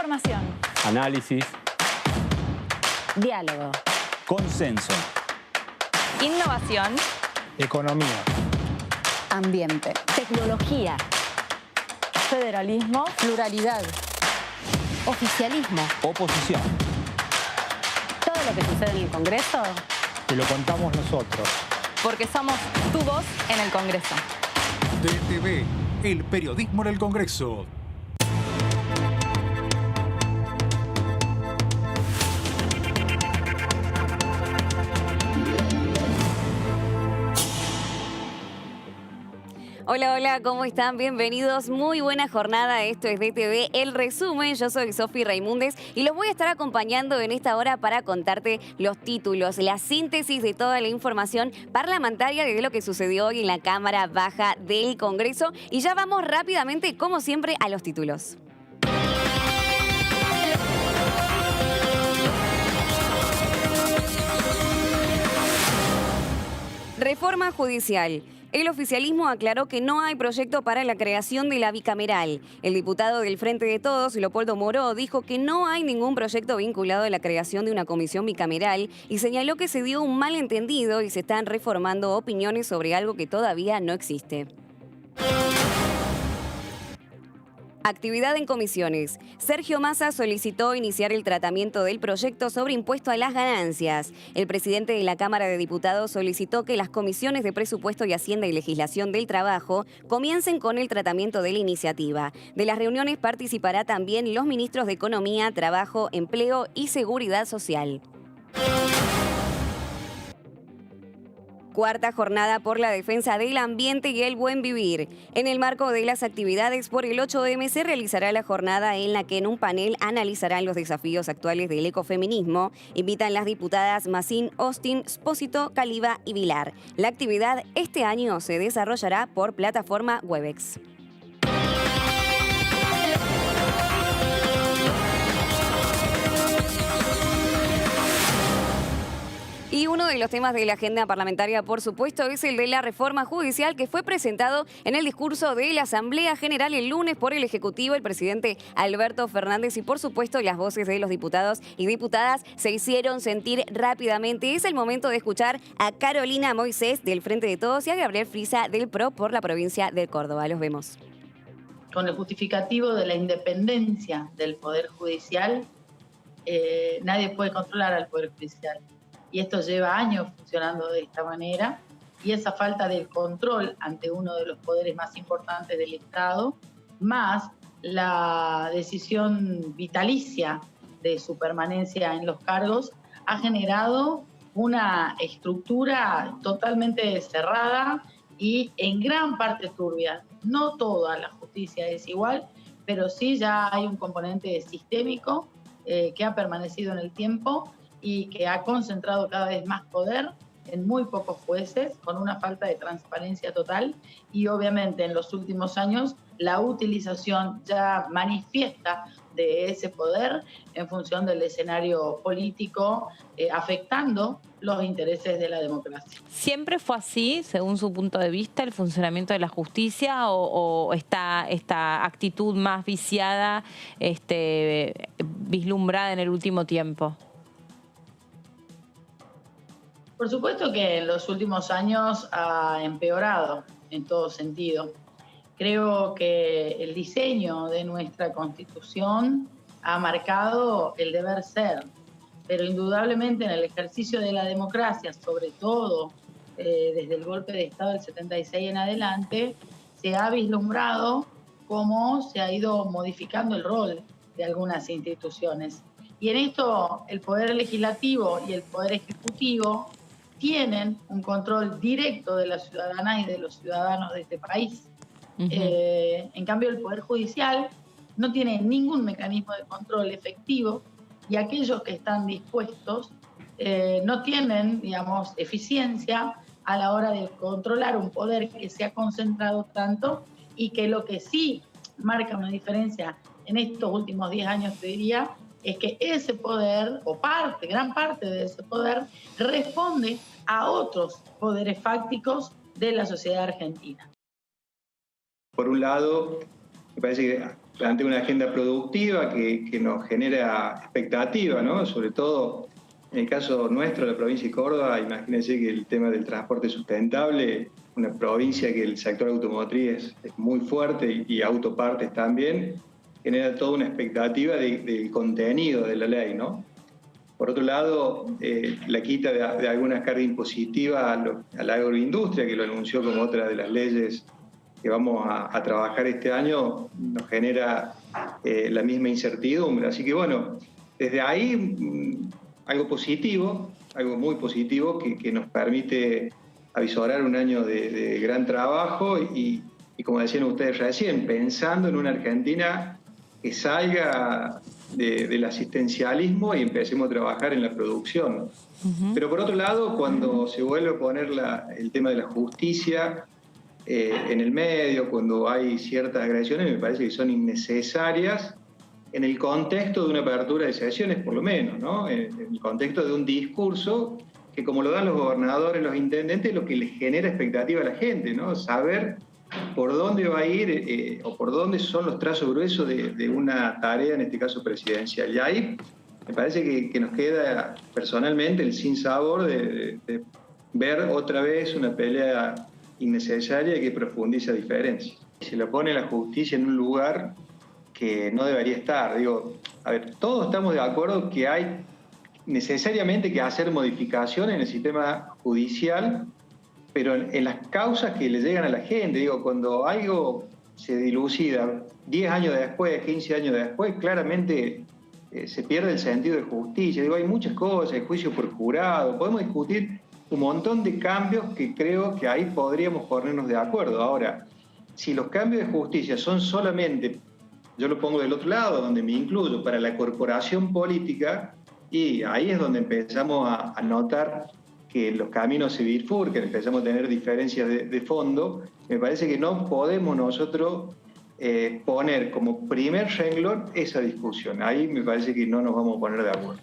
Información. Análisis. Diálogo. Consenso. Innovación. Economía. Ambiente. Tecnología. Federalismo. Pluralidad. Oficialismo. Oposición. Todo lo que sucede en el Congreso. Te lo contamos nosotros. Porque somos tu voz en el Congreso. DTV, el periodismo en el Congreso. Hola, hola, ¿cómo están? Bienvenidos, muy buena jornada, esto es DTV, el resumen, yo soy Sofi Raimundes y los voy a estar acompañando en esta hora para contarte los títulos, la síntesis de toda la información parlamentaria de lo que sucedió hoy en la Cámara Baja del Congreso y ya vamos rápidamente, como siempre, a los títulos. Reforma judicial. El oficialismo aclaró que no hay proyecto para la creación de la bicameral. El diputado del Frente de Todos, Leopoldo Moró, dijo que no hay ningún proyecto vinculado a la creación de una comisión bicameral y señaló que se dio un malentendido y se están reformando opiniones sobre algo que todavía no existe. Actividad en comisiones. Sergio Massa solicitó iniciar el tratamiento del proyecto sobre impuesto a las ganancias. El presidente de la Cámara de Diputados solicitó que las comisiones de Presupuesto y Hacienda y Legislación del Trabajo comiencen con el tratamiento de la iniciativa. De las reuniones participará también los ministros de Economía, Trabajo, Empleo y Seguridad Social. Cuarta jornada por la defensa del ambiente y el buen vivir. En el marco de las actividades por el 8M se realizará la jornada en la que en un panel analizarán los desafíos actuales del ecofeminismo. Invitan las diputadas Massín, Austin, Spósito, Caliba y Vilar. La actividad este año se desarrollará por plataforma Webex. Y uno de los temas de la agenda parlamentaria, por supuesto, es el de la reforma judicial que fue presentado en el discurso de la Asamblea General el lunes por el Ejecutivo, el presidente Alberto Fernández y, por supuesto, las voces de los diputados y diputadas se hicieron sentir rápidamente. Es el momento de escuchar a Carolina Moisés del Frente de Todos y a Gabriel Frisa del PRO por la provincia de Córdoba. Los vemos. Con el justificativo de la independencia del Poder Judicial, nadie puede controlar al Poder Judicial. Y esto lleva años funcionando de esta manera, y esa falta de control ante uno de los poderes más importantes del Estado, más la decisión vitalicia de su permanencia en los cargos, ha generado una estructura totalmente cerrada y en gran parte turbia. No toda la justicia es igual, pero sí ya hay un componente sistémico que ha permanecido en el tiempo y que ha concentrado cada vez más poder en muy pocos jueces, con una falta de transparencia total, y obviamente en los últimos años la utilización ya manifiesta de ese poder en función del escenario político, afectando los intereses de la democracia. ¿Siempre fue así, según su punto de vista, el funcionamiento de la justicia o esta actitud más viciada, vislumbrada en el último tiempo? Por supuesto que en los últimos años ha empeorado en todo sentido. Creo que el diseño de nuestra Constitución ha marcado el deber ser, pero indudablemente en el ejercicio de la democracia, sobre todo desde el golpe de Estado del 76 en adelante, se ha vislumbrado cómo se ha ido modificando el rol de algunas instituciones. Y en esto el Poder Legislativo y el Poder Ejecutivo tienen un control directo de las ciudadanas y de los ciudadanos de este país. En cambio, el Poder Judicial no tiene ningún mecanismo de control efectivo y aquellos que están dispuestos no tienen, digamos, eficiencia a la hora de controlar un poder que se ha concentrado tanto y que lo que sí marca una diferencia en estos últimos 10 años, te diría, es que ese poder, o gran parte de ese poder, responde a otros poderes fácticos de la sociedad argentina. Por un lado, me parece que plantea una agenda productiva que nos genera expectativa, ¿no? Sobre todo en el caso nuestro, la provincia de Córdoba, imagínense que el tema del transporte sustentable, una provincia que el sector automotriz es muy fuerte y autopartes también, genera toda una expectativa del contenido de la ley, ¿no? Por otro lado, la quita de algunas cargas impositivas a la agroindustria, que lo anunció como otra de las leyes que vamos a trabajar este año, nos genera la misma incertidumbre. Así que bueno, desde ahí algo positivo, algo muy positivo que nos permite avisorar un año de gran trabajo y como decían ustedes recién, pensando en una Argentina que salga del asistencialismo y empecemos a trabajar en la producción. Pero por otro lado, cuando se vuelve a poner el tema de la justicia en el medio, cuando hay ciertas agresiones, me parece que son innecesarias en el contexto de una apertura de sesiones, por lo menos, ¿no? En el contexto de un discurso que, como lo dan los gobernadores, los intendentes, lo que les genera expectativa a la gente, ¿no? Saber por dónde va a ir o por dónde son los trazos gruesos de una tarea, en este caso presidencial. Y ahí me parece que nos queda personalmente el sinsabor de ver otra vez una pelea innecesaria que profundiza diferencias. Se lo pone la justicia en un lugar que no debería estar. Digo, a ver, todos estamos de acuerdo que hay necesariamente que hacer modificaciones en el sistema judicial, pero en las causas que le llegan a la gente. Digo, cuando algo se dilucida 10 años después, 15 años después, claramente se pierde el sentido de justicia. Digo, hay muchas cosas, el juicio por jurado, podemos discutir un montón de cambios que creo que ahí podríamos ponernos de acuerdo. Ahora, si los cambios de justicia son solamente, yo lo pongo del otro lado, donde me incluyo, para la corporación política, y ahí es donde empezamos a notar que los caminos se bifurcan, empezamos a tener diferencias de fondo. Me parece que no podemos nosotros poner como primer renglón esa discusión. Ahí me parece que no nos vamos a poner de acuerdo.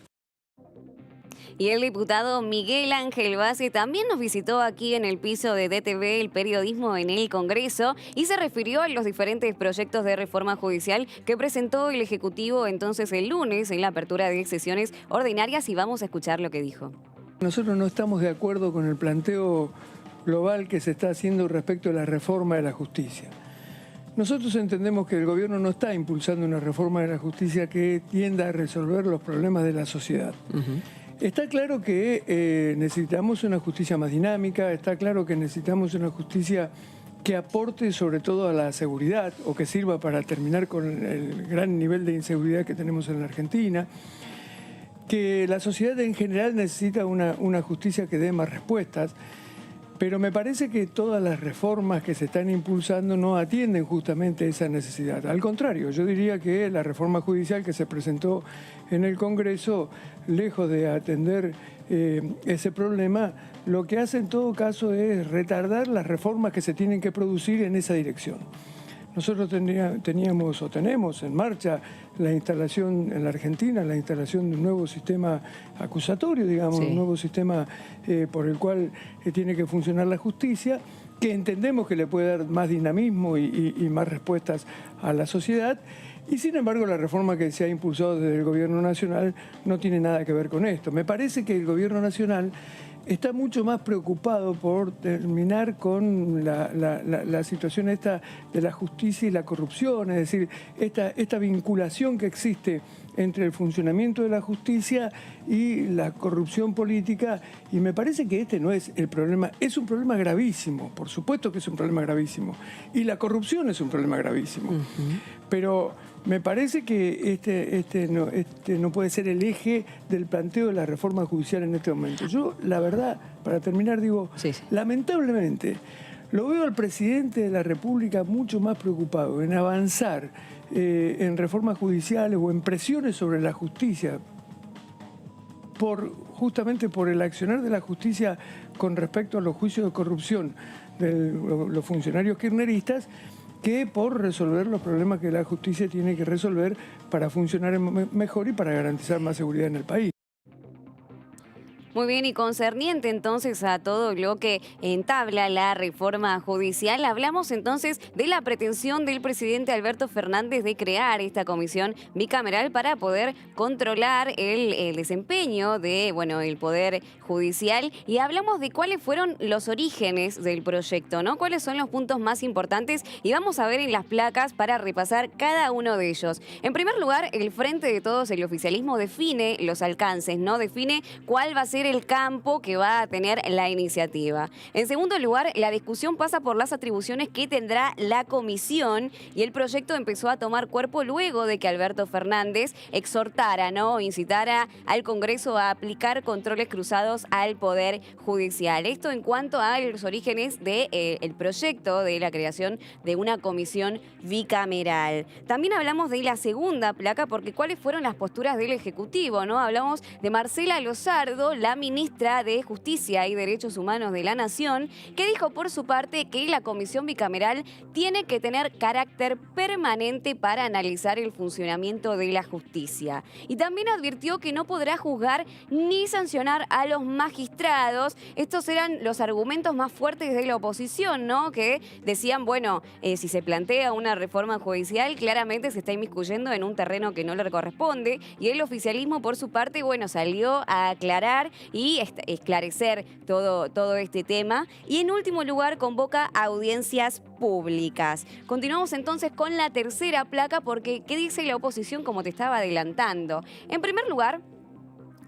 Y el diputado Miguel Ángel Bassi también nos visitó aquí en el piso de DTV, el periodismo en el Congreso, y se refirió a los diferentes proyectos de reforma judicial que presentó el Ejecutivo entonces el lunes en la apertura de sesiones ordinarias, y vamos a escuchar lo que dijo. Nosotros no estamos de acuerdo con el planteo global que se está haciendo respecto a la reforma de la justicia. Nosotros entendemos que el gobierno no está impulsando una reforma de la justicia que tienda a resolver los problemas de la sociedad. Está claro que necesitamos una justicia más dinámica, está claro que necesitamos una justicia que aporte sobre todo a la seguridad o que sirva para terminar con el gran nivel de inseguridad que tenemos en la Argentina, que la sociedad en general necesita una justicia que dé más respuestas, pero me parece que todas las reformas que se están impulsando no atienden justamente esa necesidad. Al contrario, yo diría que la reforma judicial que se presentó en el Congreso, lejos de atender ese problema, lo que hace en todo caso es retardar las reformas que se tienen que producir en esa dirección. Nosotros teníamos o tenemos en marcha la instalación en la Argentina, la instalación de un nuevo sistema acusatorio, digamos, un nuevo sistema por el cual tiene que funcionar la justicia, que entendemos que le puede dar más dinamismo y más respuestas a la sociedad. Y sin embargo, la reforma que se ha impulsado desde el Gobierno Nacional no tiene nada que ver con esto. Me parece que el Gobierno Nacional está mucho más preocupado por terminar con la situación esta de la justicia y la corrupción, es decir, esta vinculación que existe entre el funcionamiento de la justicia y la corrupción política, y me parece que este no es el problema, es un problema gravísimo, por supuesto que es un problema gravísimo, y la corrupción es un problema gravísimo, pero me parece que este no puede ser el eje del planteo de la reforma judicial en este momento. Yo, la verdad, para terminar, digo, lamentablemente, lo veo al presidente de la República mucho más preocupado en avanzar en reformas judiciales o en presiones sobre la justicia, justamente por el accionar de la justicia con respecto a los juicios de corrupción de los funcionarios kirchneristas, que por resolver los problemas que la justicia tiene que resolver para funcionar mejor y para garantizar más seguridad en el país. Muy bien, y concerniente entonces a todo lo que entabla la reforma judicial, hablamos entonces de la pretensión del presidente Alberto Fernández de crear esta comisión bicameral para poder controlar el desempeño de, el Poder Judicial, y hablamos de cuáles fueron los orígenes del proyecto, ¿no? Cuáles son los puntos más importantes, y vamos a ver en las placas para repasar cada uno de ellos. En primer lugar, el Frente de Todos, el oficialismo, define los alcances, ¿no? Define cuál va a ser el campo que va a tener la iniciativa. En segundo lugar, la discusión pasa por las atribuciones que tendrá la comisión, y el proyecto empezó a tomar cuerpo luego de que Alberto Fernández exhortara, ¿no? Incitara al Congreso a aplicar controles cruzados al Poder Judicial. Esto en cuanto a los orígenes del proyecto de la creación de una comisión bicameral. También hablamos de la segunda placa, porque cuáles fueron las posturas del Ejecutivo, ¿no? Hablamos de Marcela Lozardo, la ministra de Justicia y Derechos Humanos de la Nación, que dijo por su parte que la comisión bicameral tiene que tener carácter permanente para analizar el funcionamiento de la justicia. Y también advirtió que no podrá juzgar ni sancionar a los magistrados. Estos eran los argumentos más fuertes de la oposición, ¿no? Que decían, si se plantea una reforma judicial, claramente se está inmiscuyendo en un terreno que no le corresponde, y el oficialismo, por su parte, salió a aclarar y esclarecer todo este tema. Y en último lugar, convoca audiencias públicas. Continuamos entonces con la tercera placa, porque ¿qué dice la oposición, como te estaba adelantando? En primer lugar,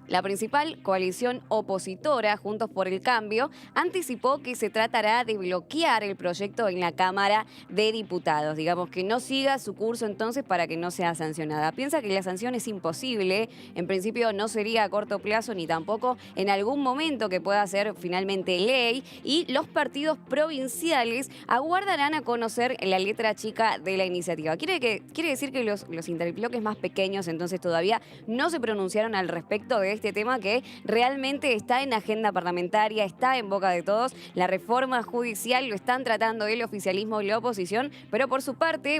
la principal coalición opositora, Juntos por el Cambio, anticipó que se tratará de bloquear el proyecto en la Cámara de Diputados. Digamos que no siga su curso entonces para que no sea sancionada. Piensa que la sanción es imposible. En principio no sería a corto plazo, ni tampoco en algún momento que pueda ser finalmente ley. Y los partidos provinciales aguardarán a conocer la letra chica de la iniciativa. Quiere decir que los interbloques más pequeños entonces todavía no se pronunciaron al respecto de este tema, que realmente está en agenda parlamentaria, está en boca de todos. La reforma judicial lo están tratando el oficialismo y la oposición, pero por su parte,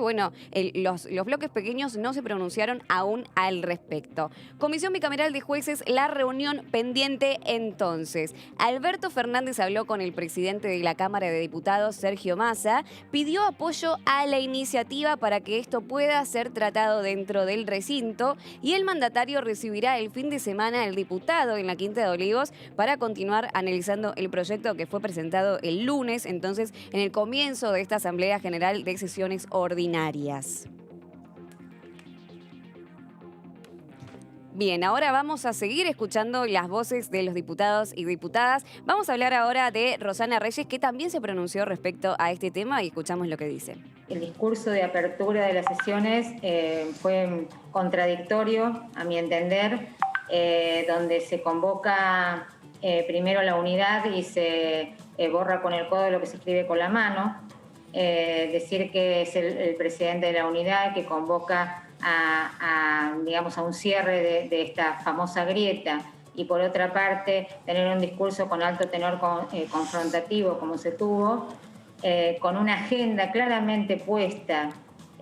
los bloques pequeños no se pronunciaron aún al respecto. Comisión bicameral de jueces, la reunión pendiente entonces. Alberto Fernández habló con el presidente de la Cámara de Diputados, Sergio Massa, pidió apoyo a la iniciativa para que esto pueda ser tratado dentro del recinto, y el mandatario recibirá el fin de semana el diputado en la Quinta de Olivos para continuar analizando el proyecto que fue presentado el lunes, entonces en el comienzo de esta Asamblea General de Sesiones Ordinarias. Bien, ahora vamos a seguir escuchando las voces de los diputados y diputadas. Vamos a hablar ahora de Rosana Reyes, que también se pronunció respecto a este tema, y escuchamos lo que dice. El discurso de apertura de las sesiones fue contradictorio, a mi entender, donde se convoca primero la unidad y se borra con el codo lo que se escribe con la mano. Decir que es el presidente de la unidad que convoca a un cierre de esta famosa grieta, y por otra parte tener un discurso con alto tenor confrontativo como se tuvo, con una agenda claramente puesta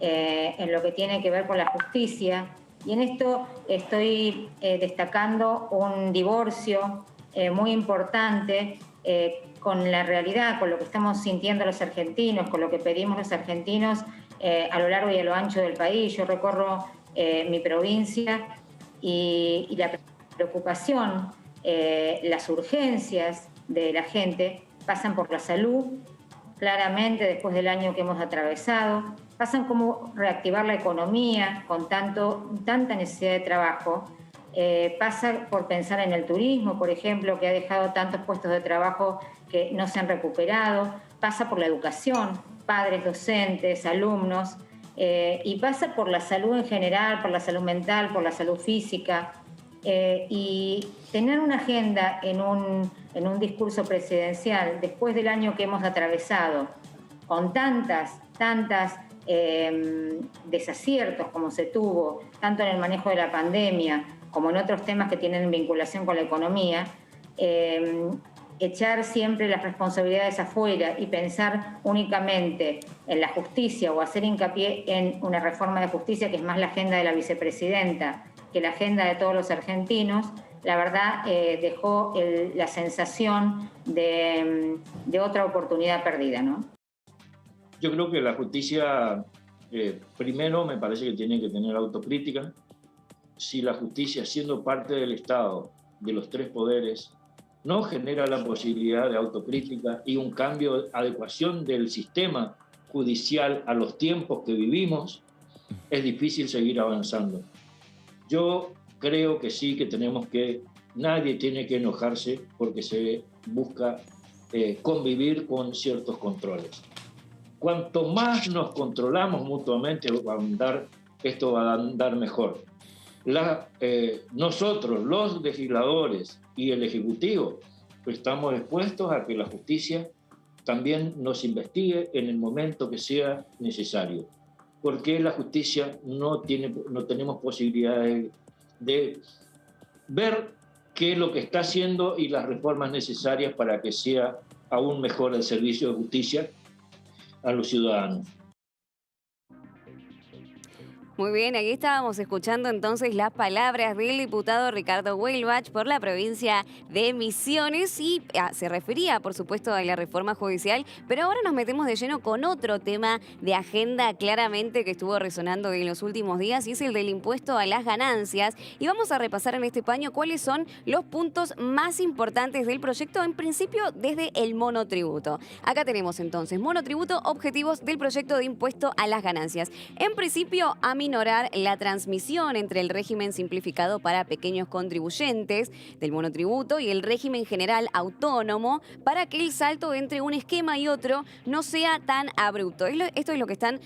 en lo que tiene que ver con la justicia. Y en esto estoy destacando un divorcio muy importante con la realidad, con lo que estamos sintiendo los argentinos, con lo que pedimos los argentinos a lo largo y a lo ancho del país. Yo recorro mi provincia y la preocupación, las urgencias de la gente pasan por la salud, claramente después del año que hemos atravesado, pasan como reactivar la economía con tanta necesidad de trabajo, pasa por pensar en el turismo, por ejemplo, que ha dejado tantos puestos de trabajo que no se han recuperado, pasa por la educación, padres, docentes, alumnos, y pasa por la salud en general, por la salud mental, por la salud física, y tener una agenda en un discurso presidencial después del año que hemos atravesado, con tantas desaciertos como se tuvo, tanto en el manejo de la pandemia como en otros temas que tienen vinculación con la economía, echar siempre las responsabilidades afuera y pensar únicamente en la justicia o hacer hincapié en una reforma de justicia que es más la agenda de la vicepresidenta que la agenda de todos los argentinos, la verdad dejó la sensación de otra oportunidad perdida, ¿no? Yo creo que la justicia, primero me parece que tiene que tener autocrítica. Si la justicia, siendo parte del Estado, de los tres poderes, no genera la posibilidad de autocrítica y un cambio, adecuación del sistema judicial a los tiempos que vivimos, es difícil seguir avanzando. Yo creo que sí, que nadie tiene que enojarse porque se busca convivir con ciertos controles. Cuanto más nos controlamos mutuamente, esto va a andar mejor. Nosotros, los legisladores y el Ejecutivo, pues estamos expuestos a que la justicia también nos investigue en el momento que sea necesario, porque la justicia no tenemos posibilidades de ver qué es lo que está haciendo y las reformas necesarias para que sea aún mejor el servicio de justicia a los ciudadanos. Muy bien, aquí estábamos escuchando entonces las palabras del diputado Ricardo Weilbach por la provincia de Misiones y se refería, por supuesto, a la reforma judicial, pero ahora nos metemos de lleno con otro tema de agenda claramente que estuvo resonando en los últimos días y es el del impuesto a las ganancias. Y vamos a repasar en este paño cuáles son los puntos más importantes del proyecto, en principio desde el monotributo. Acá tenemos entonces monotributo, objetivos del proyecto de impuesto a las ganancias. En principio, minorar la transmisión entre el régimen simplificado para pequeños contribuyentes del monotributo y el régimen general autónomo para que el salto entre un esquema y otro no sea tan abrupto. Esto es lo que están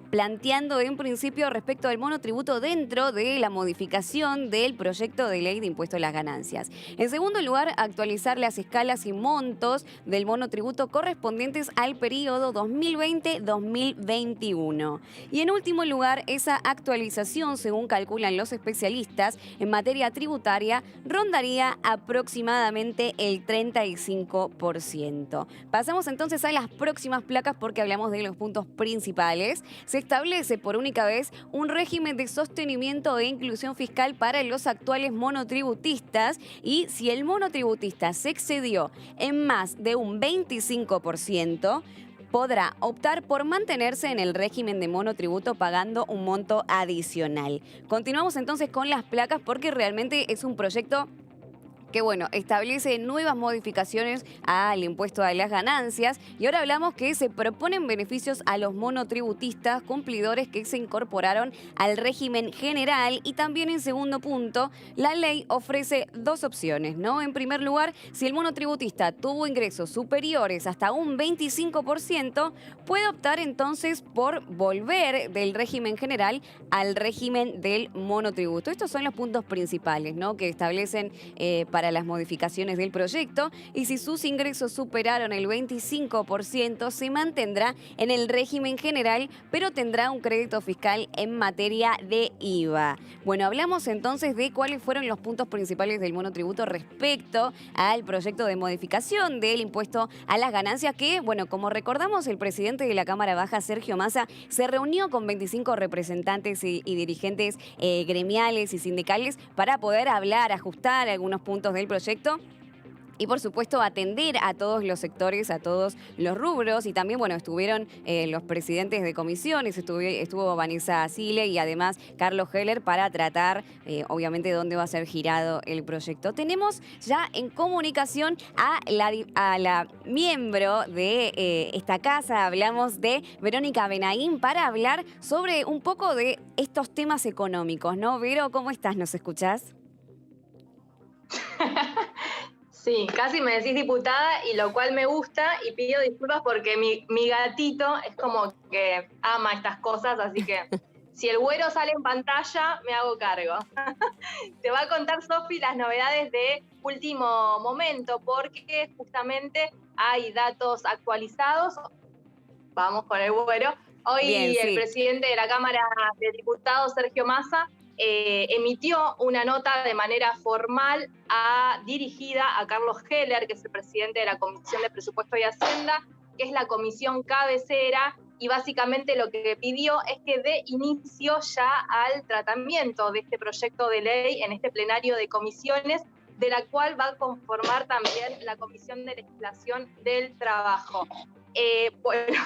planteando en principio respecto al monotributo dentro de la modificación del proyecto de ley de impuesto a las ganancias. En segundo lugar, actualizar las escalas y montos del monotributo correspondientes al periodo 2020-2021. Y en último lugar, esa actualización, según calculan los especialistas en materia tributaria, rondaría aproximadamente el 35%. Pasamos entonces a las próximas placas porque hablamos de los puntos principales. Se establece por única vez un régimen de sostenimiento e inclusión fiscal para los actuales monotributistas y si el monotributista se excedió en más de un 25%, podrá optar por mantenerse en el régimen de monotributo pagando un monto adicional. Continuamos entonces con las placas porque realmente es un proyecto que, bueno, establece nuevas modificaciones al impuesto a las ganancias y ahora hablamos que se proponen beneficios a los monotributistas cumplidores que se incorporaron al régimen general y también en segundo punto, la ley ofrece dos opciones, ¿no? En primer lugar, si el monotributista tuvo ingresos superiores hasta un 25%, puede optar entonces por volver del régimen general al régimen del monotributo. Estos son los puntos principales, ¿no?, que establecen para las modificaciones del proyecto y si sus ingresos superaron el 25% se mantendrá en el régimen general pero tendrá un crédito fiscal en materia de IVA. Bueno, hablamos entonces de cuáles fueron los puntos principales del monotributo respecto al proyecto de modificación del impuesto a las ganancias que, bueno, como recordamos, el presidente de la Cámara Baja, Sergio Massa, se reunió con 25 representantes y dirigentes gremiales y sindicales para poder hablar, ajustar algunos puntos del proyecto y, por supuesto, atender a todos los sectores, a todos los rubros. Y también, bueno, estuvieron los presidentes de comisiones, estuvo Vanessa Sile y además Carlos Heller para tratar, obviamente, dónde va a ser girado el proyecto. Tenemos ya en comunicación a la miembro de esta casa, hablamos de Verónica Benaín, para hablar sobre un poco de estos temas económicos, ¿no? Vero, ¿cómo estás? ¿Nos escuchás? Sí, casi me decís diputada, y lo cual me gusta, y pido disculpas porque mi gatito es como que ama estas cosas, así que si el güero sale en pantalla, me hago cargo. Te va a contar, Sofi, las novedades de último momento, porque justamente hay datos actualizados. Vamos con el güero. Hoy bien, el presidente de la Cámara de Diputados, Sergio Massa, emitió una nota de manera formal dirigida a Carlos Heller, que es el presidente de la Comisión de Presupuesto y Hacienda, que es la comisión cabecera, y básicamente lo que pidió es que dé inicio ya al tratamiento de este proyecto de ley en este plenario de comisiones de la cual va a conformar también la Comisión de Legislación del Trabajo. Bueno,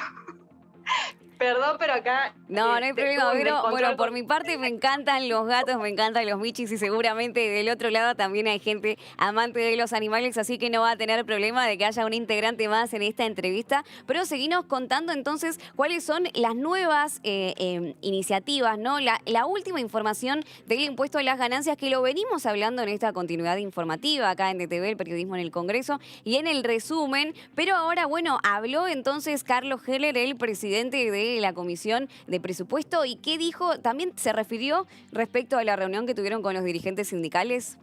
perdón, pero acá... No hay problema, pero bueno, por mi parte me encantan los gatos, me encantan los michis y seguramente del otro lado también hay gente amante de los animales, así que no va a tener problema de que haya un integrante más en esta entrevista. Pero seguinos contando entonces cuáles son las nuevas iniciativas, ¿no? La última información del impuesto a las ganancias, que lo venimos hablando en esta continuidad informativa acá en DTV, el periodismo en el Congreso, y en el resumen. Pero ahora, bueno, habló entonces Carlos Heller, el presidente de la Comisión de Presupuesto, y ¿qué dijo? También se refirió respecto a la reunión que tuvieron con los dirigentes sindicales.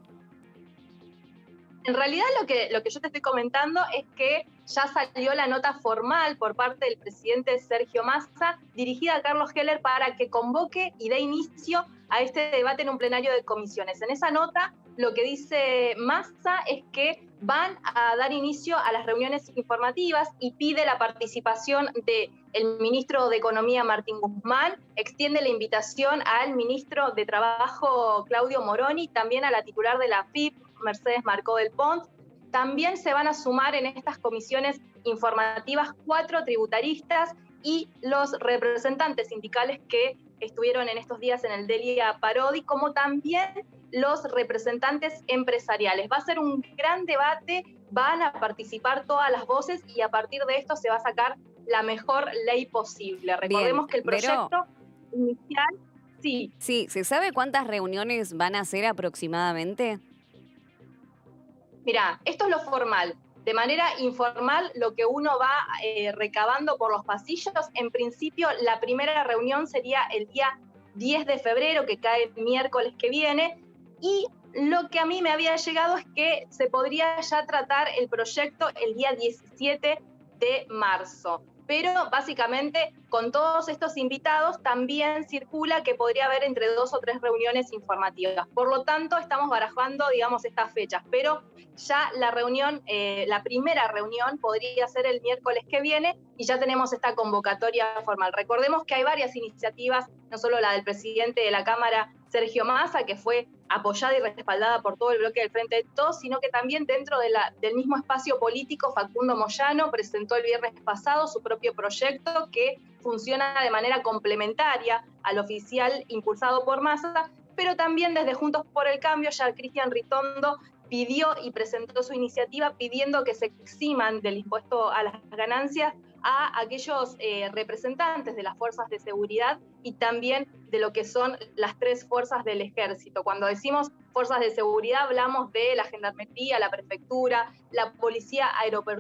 En realidad lo que yo te estoy comentando es que ya salió la nota formal por parte del presidente Sergio Massa, dirigida a Carlos Heller para que convoque y dé inicio a este debate en un plenario de comisiones. En esa nota lo que dice Massa es que van a dar inicio a las reuniones informativas y pide la participación del ministro de Economía, Martín Guzmán, extiende la invitación al ministro de Trabajo, Claudio Moroni, también a la titular de la AFIP, Mercedes Marcó del Pont. También se van a sumar en estas comisiones informativas 4 tributaristas y los representantes sindicales que estuvieron en estos días en el Delia Parodi, como también los representantes empresariales. Va a ser un gran debate, van a participar todas las voces y a partir de esto se va a sacar la mejor ley posible. Recordemos que el proyecto inicial... Sí. Sí, ¿se sabe cuántas reuniones van a hacer aproximadamente? Mirá, esto es lo formal. De manera informal, lo que uno va recabando por los pasillos, en principio la primera reunión sería el día 10 de febrero, que cae el miércoles que viene, y lo que a mí me había llegado es que se podría ya tratar el proyecto el día 17 de marzo. Pero básicamente con todos estos invitados también circula que podría haber entre 2 o 3 reuniones informativas. Por lo tanto, estamos barajando, digamos, estas fechas. Pero ya la reunión, la primera reunión podría ser el miércoles que viene y ya tenemos esta convocatoria formal. Recordemos que hay varias iniciativas, no solo la del presidente de la Cámara, Sergio Massa, que fue apoyada y respaldada por todo el bloque del Frente de Todos, sino que también dentro del mismo espacio político, Facundo Moyano presentó el viernes pasado su propio proyecto que funciona de manera complementaria al oficial impulsado por Massa, pero también desde Juntos por el Cambio, ya Cristian Ritondo pidió y presentó su iniciativa pidiendo que se eximan del impuesto a las ganancias a aquellos representantes de las fuerzas de seguridad y también de lo que son las 3 fuerzas del ejército. Cuando decimos fuerzas de seguridad hablamos de la gendarmería, la prefectura, la policía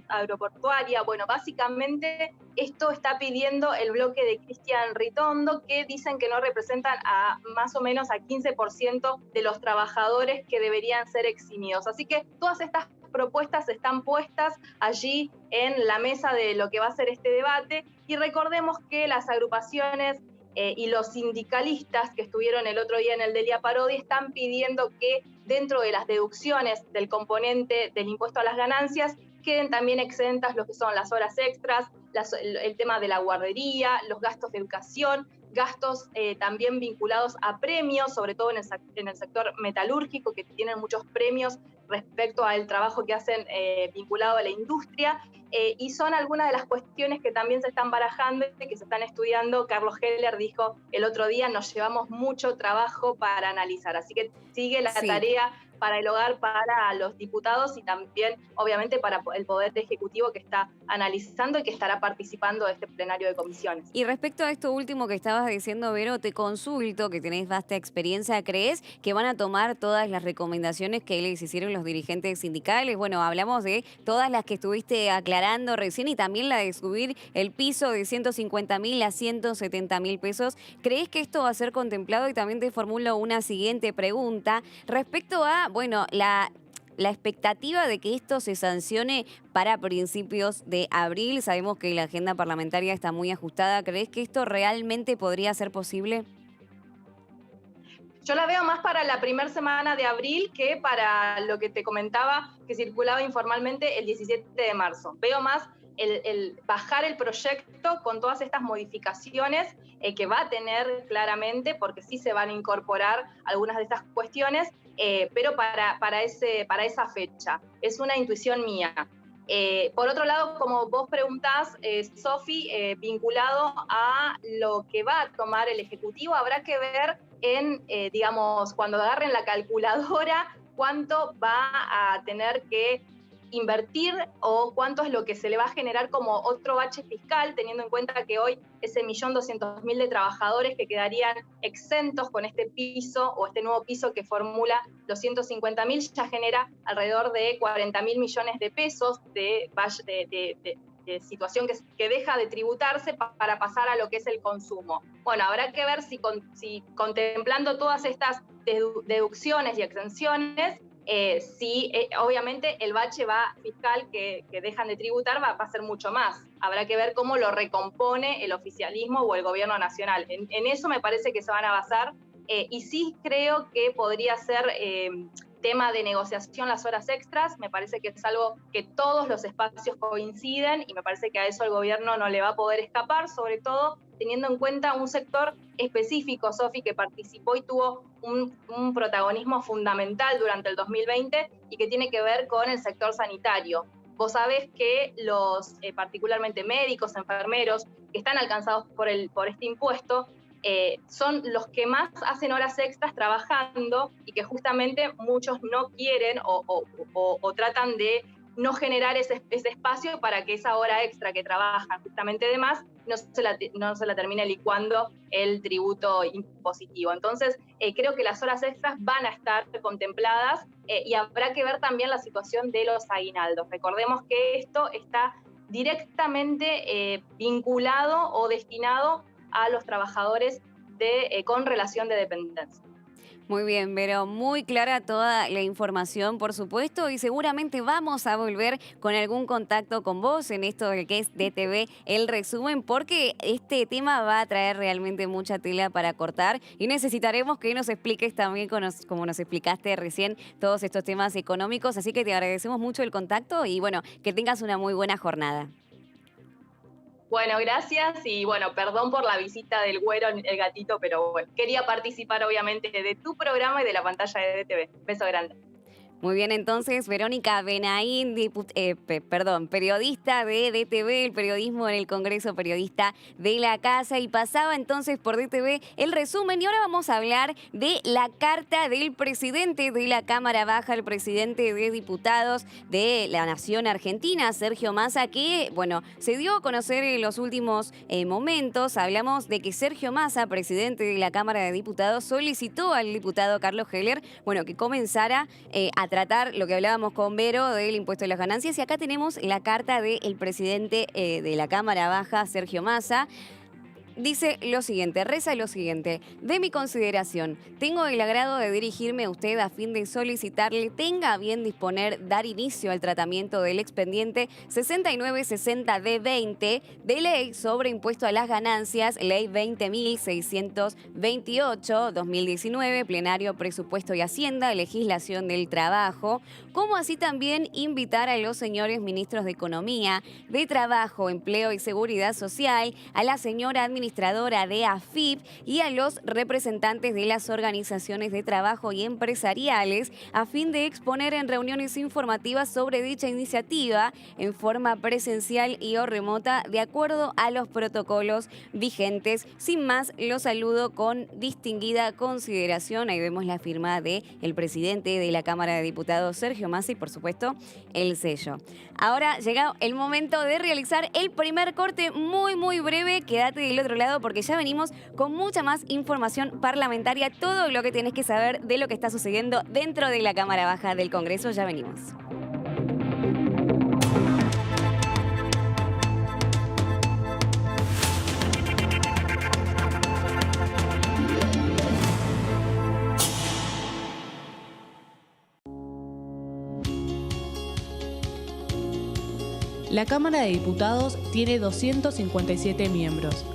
aeroportuaria. Bueno, básicamente esto está pidiendo el bloque de Cristian Ritondo, que dicen que no representan a más o menos a 15% de los trabajadores que deberían ser eximidos. Así que todas estas propuestas están puestas allí en la mesa de lo que va a ser este debate y recordemos que las agrupaciones y los sindicalistas que estuvieron el otro día en el Delia Parodi están pidiendo que dentro de las deducciones del componente del impuesto a las ganancias queden también exentas lo que son las horas extras, el tema de la guardería, los gastos de educación, gastos también vinculados a premios, sobre todo en el sector metalúrgico, que tienen muchos premios respecto al trabajo que hacen vinculado a la industria, y son algunas de las cuestiones que también se están barajando y que se están estudiando. Carlos Heller dijo el otro día, nos llevamos mucho trabajo para analizar, así que sigue la tarea para el hogar, para los diputados y también, obviamente, para el Poder Ejecutivo que está analizando y que estará participando de este plenario de comisiones. Y respecto a esto último que estabas diciendo, Vero, te consulto, que tenés vasta experiencia, ¿crees que van a tomar todas las recomendaciones que les hicieron los dirigentes sindicales? Bueno, hablamos de todas las que estuviste aclarando recién y también la de subir el piso de 150.000 a 170.000 pesos. ¿Crees que esto va a ser contemplado? Y también te formulo una siguiente pregunta respecto a, bueno, la expectativa de que esto se sancione para principios de abril. Sabemos que la agenda parlamentaria está muy ajustada. ¿Crees que esto realmente podría ser posible? Yo la veo más para la primera semana de abril que para lo que te comentaba, que circulaba informalmente el 17 de marzo. Veo más el bajar el proyecto con todas estas modificaciones que va a tener claramente, porque sí se van a incorporar algunas de estas cuestiones, pero para esa fecha. Es una intuición mía. Por otro lado, como vos preguntás, Sofi, vinculado a lo que va a tomar el Ejecutivo, habrá que ver digamos, cuando agarren la calculadora, cuánto va a tener que invertir o cuánto es lo que se le va a generar como otro bache fiscal, teniendo en cuenta que hoy ese 1.200.000 de trabajadores que quedarían exentos con este piso o este nuevo piso que formula los 150.000 ya genera alrededor de 40.000 millones de pesos de situación que deja de tributarse para pasar a lo que es el consumo. Bueno, habrá que ver si contemplando todas estas deducciones y exenciones, obviamente el bache fiscal que dejan de tributar va a ser mucho más. Habrá que ver cómo lo recompone el oficialismo o el gobierno nacional. En eso me parece que se van a basar, y sí creo que podría ser tema de negociación las horas extras. Me parece que es algo que todos los espacios coinciden y me parece que a eso el gobierno no le va a poder escapar, sobre todo teniendo en cuenta un sector específico, Sofi, que participó y tuvo un protagonismo fundamental durante el 2020 y que tiene que ver con el sector sanitario. Vos sabés que los, particularmente médicos, enfermeros, que están alcanzados por este impuesto, son los que más hacen horas extras trabajando y que justamente muchos no quieren o tratan de no generar ese espacio para que esa hora extra que trabajan justamente de más no se la termine licuando el tributo impositivo. Entonces, creo que las horas extras van a estar contempladas y habrá que ver también la situación de los aguinaldos. Recordemos que esto está directamente vinculado o destinado a los trabajadores con relación de dependencia. Muy bien, Vero, muy clara toda la información, por supuesto, y seguramente vamos a volver con algún contacto con vos en esto de que es DTV El Resumen, porque este tema va a traer realmente mucha tela para cortar y necesitaremos que nos expliques también, como nos explicaste recién, todos estos temas económicos, así que te agradecemos mucho el contacto y bueno, que tengas una muy buena jornada. Bueno, gracias y bueno, perdón por la visita del güero, el gatito, pero bueno, quería participar obviamente de tu programa y de la pantalla de DTV. Beso grande. Muy bien, entonces, Verónica Benaín, periodista de DTV, el periodismo en el Congreso, periodista de la casa, y pasaba entonces por DTV El Resumen. Y ahora vamos a hablar de la carta del presidente de la Cámara Baja, el presidente de Diputados de la Nación Argentina, Sergio Massa, que, bueno, se dio a conocer en los últimos momentos. Hablamos de que Sergio Massa, presidente de la Cámara de Diputados, solicitó al diputado Carlos Heller, bueno, que comenzara a tratar lo que hablábamos con Vero del impuesto de las ganancias. Y acá tenemos la carta del presidente de la Cámara Baja, Sergio Massa. Dice lo siguiente, reza lo siguiente: de mi consideración, tengo el agrado de dirigirme a usted a fin de solicitarle tenga a bien dar inicio al tratamiento del expediente 6960D20 de ley sobre impuesto a las ganancias, ley 20.628, 2019, plenario presupuesto y hacienda, legislación del trabajo, como así también invitar a los señores ministros de Economía, de Trabajo, Empleo y Seguridad Social, a la señora administradora de AFIP y a los representantes de las organizaciones de trabajo y empresariales a fin de exponer en reuniones informativas sobre dicha iniciativa en forma presencial y o remota de acuerdo a los protocolos vigentes. Sin más, los saludo con distinguida consideración. Ahí vemos la firma del presidente de la Cámara de Diputados, Sergio Massa, y por supuesto el sello. Ahora llega el momento de realizar el primer corte muy breve. Quédate del otro lado porque ya venimos con mucha más información parlamentaria, todo lo que tenés que saber de lo que está sucediendo dentro de la Cámara Baja del Congreso. Ya venimos. La Cámara de Diputados tiene 257 miembros.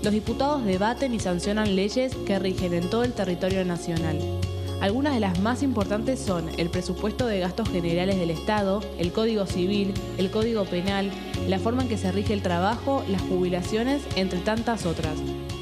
Los diputados debaten y sancionan leyes que rigen en todo el territorio nacional. Algunas de las más importantes son el presupuesto de gastos generales del Estado, el Código Civil, el Código Penal, la forma en que se rige el trabajo, las jubilaciones, entre tantas otras.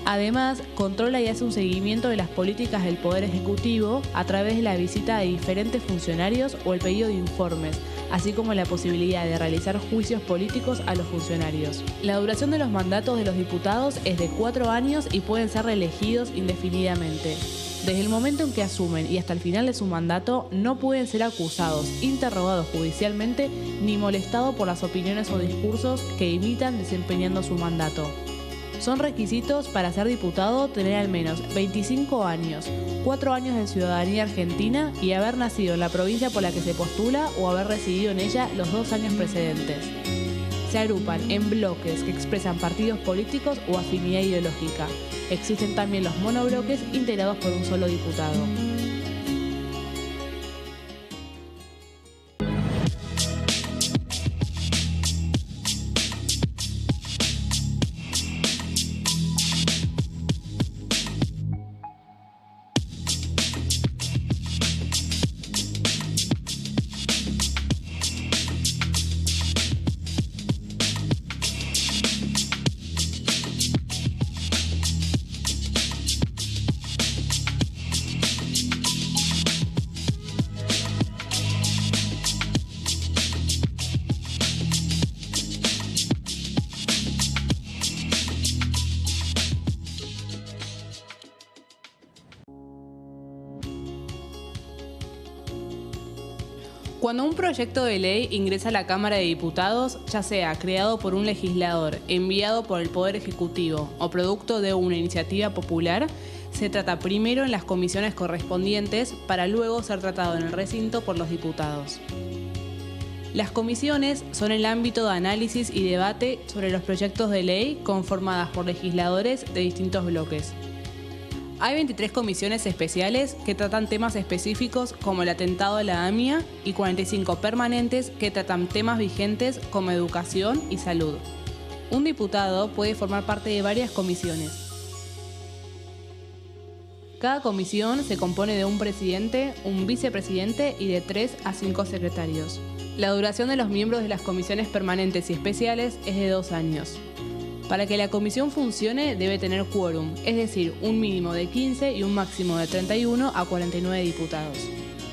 Además, controla y hace un seguimiento de las políticas del Poder Ejecutivo a través de la visita de diferentes funcionarios o el pedido de informes, así como la posibilidad de realizar juicios políticos a los funcionarios. La duración de los mandatos de los diputados es de 4 años y pueden ser reelegidos indefinidamente. Desde el momento en que asumen y hasta el final de su mandato, no pueden ser acusados, interrogados judicialmente, ni molestados por las opiniones o discursos que imitan desempeñando su mandato. Son requisitos para ser diputado tener al menos 25 años, 4 años de ciudadanía argentina y haber nacido en la provincia por la que se postula o haber residido en ella los 2 años precedentes. Se agrupan en bloques que expresan partidos políticos o afinidad ideológica. Existen también los monobloques integrados por un solo diputado. Cuando un proyecto de ley ingresa a la Cámara de Diputados, ya sea creado por un legislador, enviado por el Poder Ejecutivo o producto de una iniciativa popular, se trata primero en las comisiones correspondientes para luego ser tratado en el recinto por los diputados. Las comisiones son el ámbito de análisis y debate sobre los proyectos de ley conformadas por legisladores de distintos bloques. Hay 23 comisiones especiales que tratan temas específicos como el atentado a la AMIA y 45 permanentes que tratan temas vigentes como educación y salud. Un diputado puede formar parte de varias comisiones. Cada comisión se compone de un presidente, un vicepresidente y de 3 a 5 secretarios. La duración de los miembros de las comisiones permanentes y especiales es de 2 años. Para que la comisión funcione debe tener quórum, es decir, un mínimo de 15 y un máximo de 31 a 49 diputados.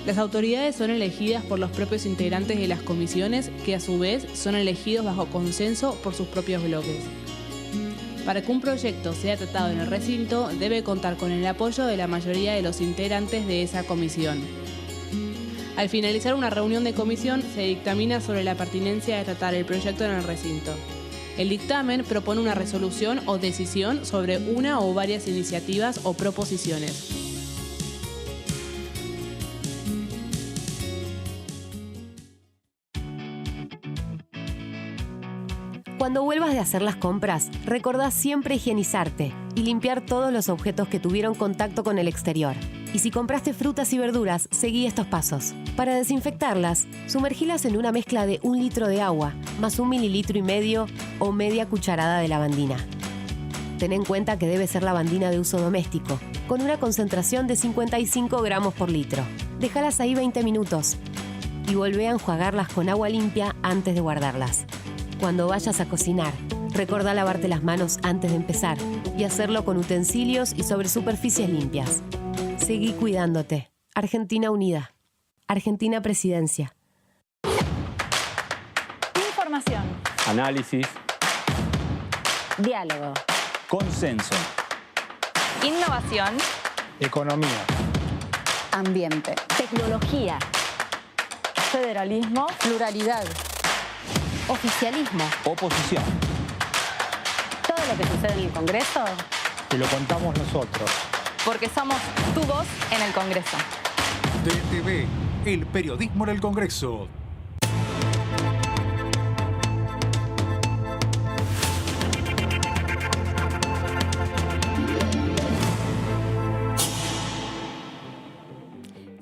Las autoridades son elegidas por los propios integrantes de las comisiones, que a su vez son elegidos bajo consenso por sus propios bloques. Para que un proyecto sea tratado en el recinto, debe contar con el apoyo de la mayoría de los integrantes de esa comisión. Al finalizar una reunión de comisión, se dictamina sobre la pertinencia de tratar el proyecto en el recinto. El dictamen propone una resolución o decisión sobre una o varias iniciativas o proposiciones. Cuando vuelvas de hacer las compras, recordá siempre higienizarte y limpiar todos los objetos que tuvieron contacto con el exterior. Y si compraste frutas y verduras, seguí estos pasos. Para desinfectarlas, sumergilas en una mezcla de 1 litro de agua, más 1,5 mililitros o media cucharada de lavandina. Ten en cuenta que debe ser lavandina de uso doméstico, con una concentración de 55 gramos por litro. Déjalas ahí 20 minutos y volvé a enjuagarlas con agua limpia antes de guardarlas. Cuando vayas a cocinar, recordá lavarte las manos antes de empezar y hacerlo con utensilios y sobre superficies limpias. Seguí cuidándote. Argentina unida. Argentina Presidencia. Información. Análisis. Diálogo. Consenso. Innovación. Economía. Ambiente. Tecnología. Federalismo. Pluralidad. Oficialismo. Oposición. Todo lo que sucede en el Congreso. Te lo contamos nosotros. Porque somos tu voz en el Congreso. DTV, el periodismo en el Congreso.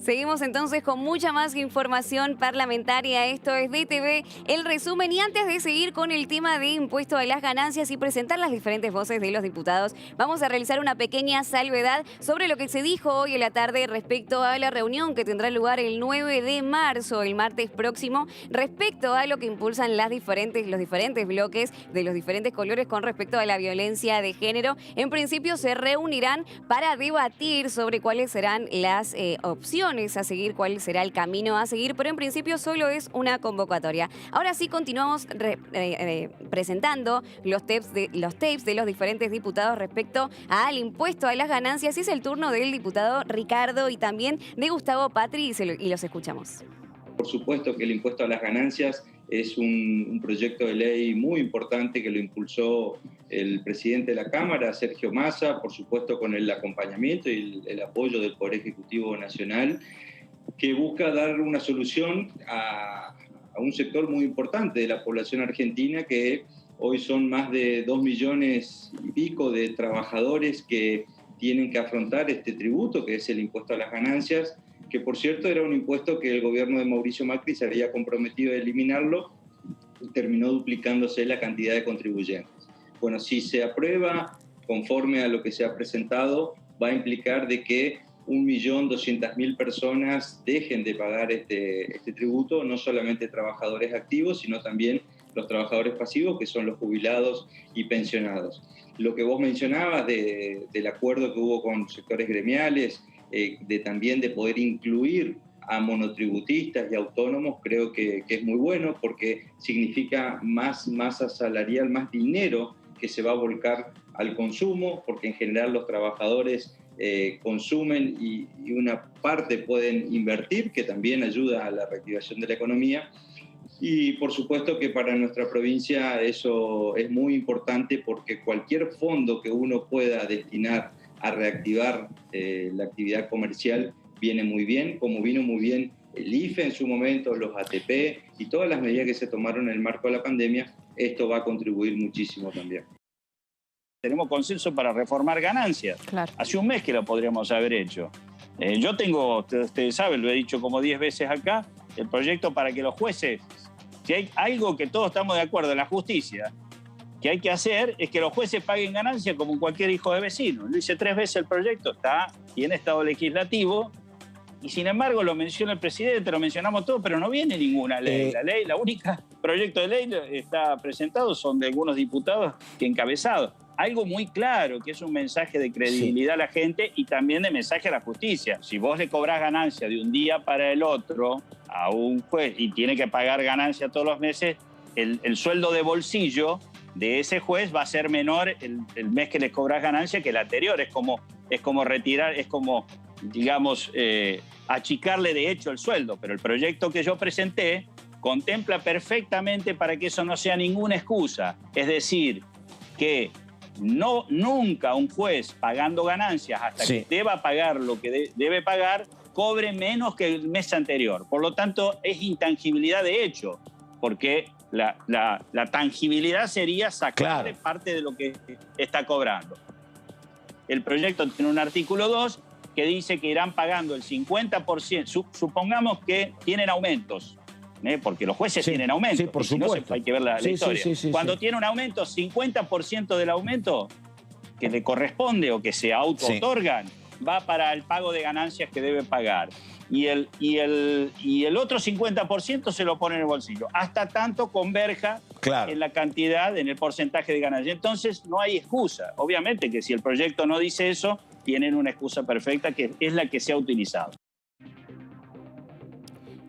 Seguimos entonces con mucha más información parlamentaria. Esto es DTV, el resumen. Y antes de seguir con el tema de impuesto a las ganancias y presentar las diferentes voces de los diputados, vamos a realizar una pequeña salvedad sobre lo que se dijo hoy en la tarde respecto a la reunión que tendrá lugar el 9 de marzo, el martes próximo, respecto a lo que impulsan los diferentes bloques de los diferentes colores con respecto a la violencia de género. En principio se reunirán para debatir sobre cuáles serán las opciones a seguir, cuál será el camino a seguir, pero en principio solo es una convocatoria. Ahora sí continuamos presentando los tapes de los diferentes diputados respecto al impuesto a las ganancias. Es el turno del diputado Ricardo y también de Gustavo Patri y los escuchamos. Por supuesto que el impuesto a las ganancias es un proyecto de ley muy importante que lo impulsó el presidente de la Cámara, Sergio Massa, por supuesto con el acompañamiento y el apoyo del Poder Ejecutivo Nacional, que busca dar una solución a un sector muy importante de la población argentina, que hoy son más de 2 millones y pico de trabajadores que tienen que afrontar este tributo, que es el impuesto a las ganancias, que por cierto era un impuesto que el gobierno de Mauricio Macri se había comprometido a eliminarlo y terminó duplicándose la cantidad de contribuyentes. Bueno, si se aprueba conforme a lo que se ha presentado, va a implicar de que 1.200.000 personas dejen de pagar este tributo, no solamente trabajadores activos, sino también los trabajadores pasivos, que son los jubilados y pensionados. Lo que vos mencionabas del acuerdo que hubo con sectores gremiales, también de poder incluir a monotributistas y autónomos, creo que es muy bueno porque significa más masa salarial, más dinero que se va a volcar al consumo, porque en general los trabajadores consumen y una parte pueden invertir, que también ayuda a la reactivación de la economía. Y por supuesto que para nuestra provincia eso es muy importante porque cualquier fondo que uno pueda destinar a reactivar la actividad comercial viene muy bien, como vino muy bien el IFE en su momento, los ATP y todas las medidas que se tomaron en el marco de la pandemia. Esto va a contribuir muchísimo también. Tenemos consenso para reformar ganancias. Claro. Hace un mes que lo podríamos haber hecho. Yo tengo, ustedes saben, lo he dicho como 10 veces acá, el proyecto para que los jueces, si hay algo que todos estamos de acuerdo en la justicia, que hay que hacer es que los jueces paguen ganancias como cualquier hijo de vecino. Lo hice 3 veces el proyecto, tiene estado legislativo, y sin embargo lo menciona el presidente, lo mencionamos todos, pero no viene ninguna ley. La única proyecto de ley está presentado son de algunos diputados que encabezados. Algo muy claro, que es un mensaje de credibilidad a la gente y también de mensaje a la justicia. Si vos le cobrás ganancia de un día para el otro a un juez y tiene que pagar ganancia todos los meses, el sueldo de bolsillo de ese juez va a ser menor el mes que le cobras ganancia que el anterior. Es como retirar, es como, digamos, achicarle de hecho el sueldo. Pero el proyecto que yo presenté contempla perfectamente para que eso no sea ninguna excusa. Es decir, que nunca un juez pagando ganancias hasta que deba pagar lo que debe pagar, cobre menos que el mes anterior. Por lo tanto, es intangibilidad de hecho, porque la tangibilidad sería sacarle parte de lo que está cobrando. El proyecto tiene un artículo 2 que dice que irán pagando el 50%. Supongamos que tienen aumentos, porque los jueces tienen aumentos. Sí, por supuesto. No, hay que ver la historia. Cuando tiene un aumento, 50% del aumento que le corresponde o que se auto-otorgan va para el pago de ganancias que debe pagar. Y el otro 50% se lo pone en el bolsillo, hasta tanto converja en la cantidad, en el porcentaje de ganancias. Entonces no hay excusa. Obviamente que si el proyecto no dice eso, tienen una excusa perfecta que es la que se ha utilizado.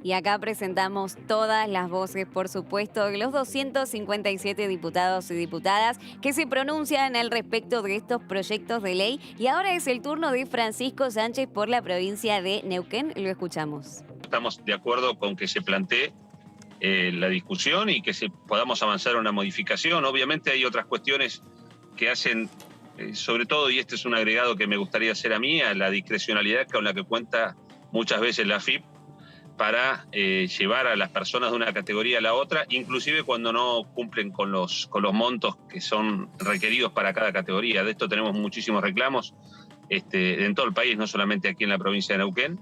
Y acá presentamos todas las voces, por supuesto, de los 257 diputados y diputadas que se pronuncian al respecto de estos proyectos de ley. Y ahora es el turno de Francisco Sánchez por la provincia de Neuquén. Lo escuchamos. Estamos de acuerdo con que se plantee la discusión y que podamos avanzar a una modificación. Obviamente hay otras cuestiones que hacen, sobre todo, y este es un agregado que me gustaría hacer a mí, a la discrecionalidad con la que cuenta muchas veces la AFIP para llevar a las personas de una categoría a la otra, inclusive cuando no cumplen con los montos que son requeridos para cada categoría. De esto tenemos muchísimos reclamos en todo el país, no solamente aquí en la provincia de Neuquén.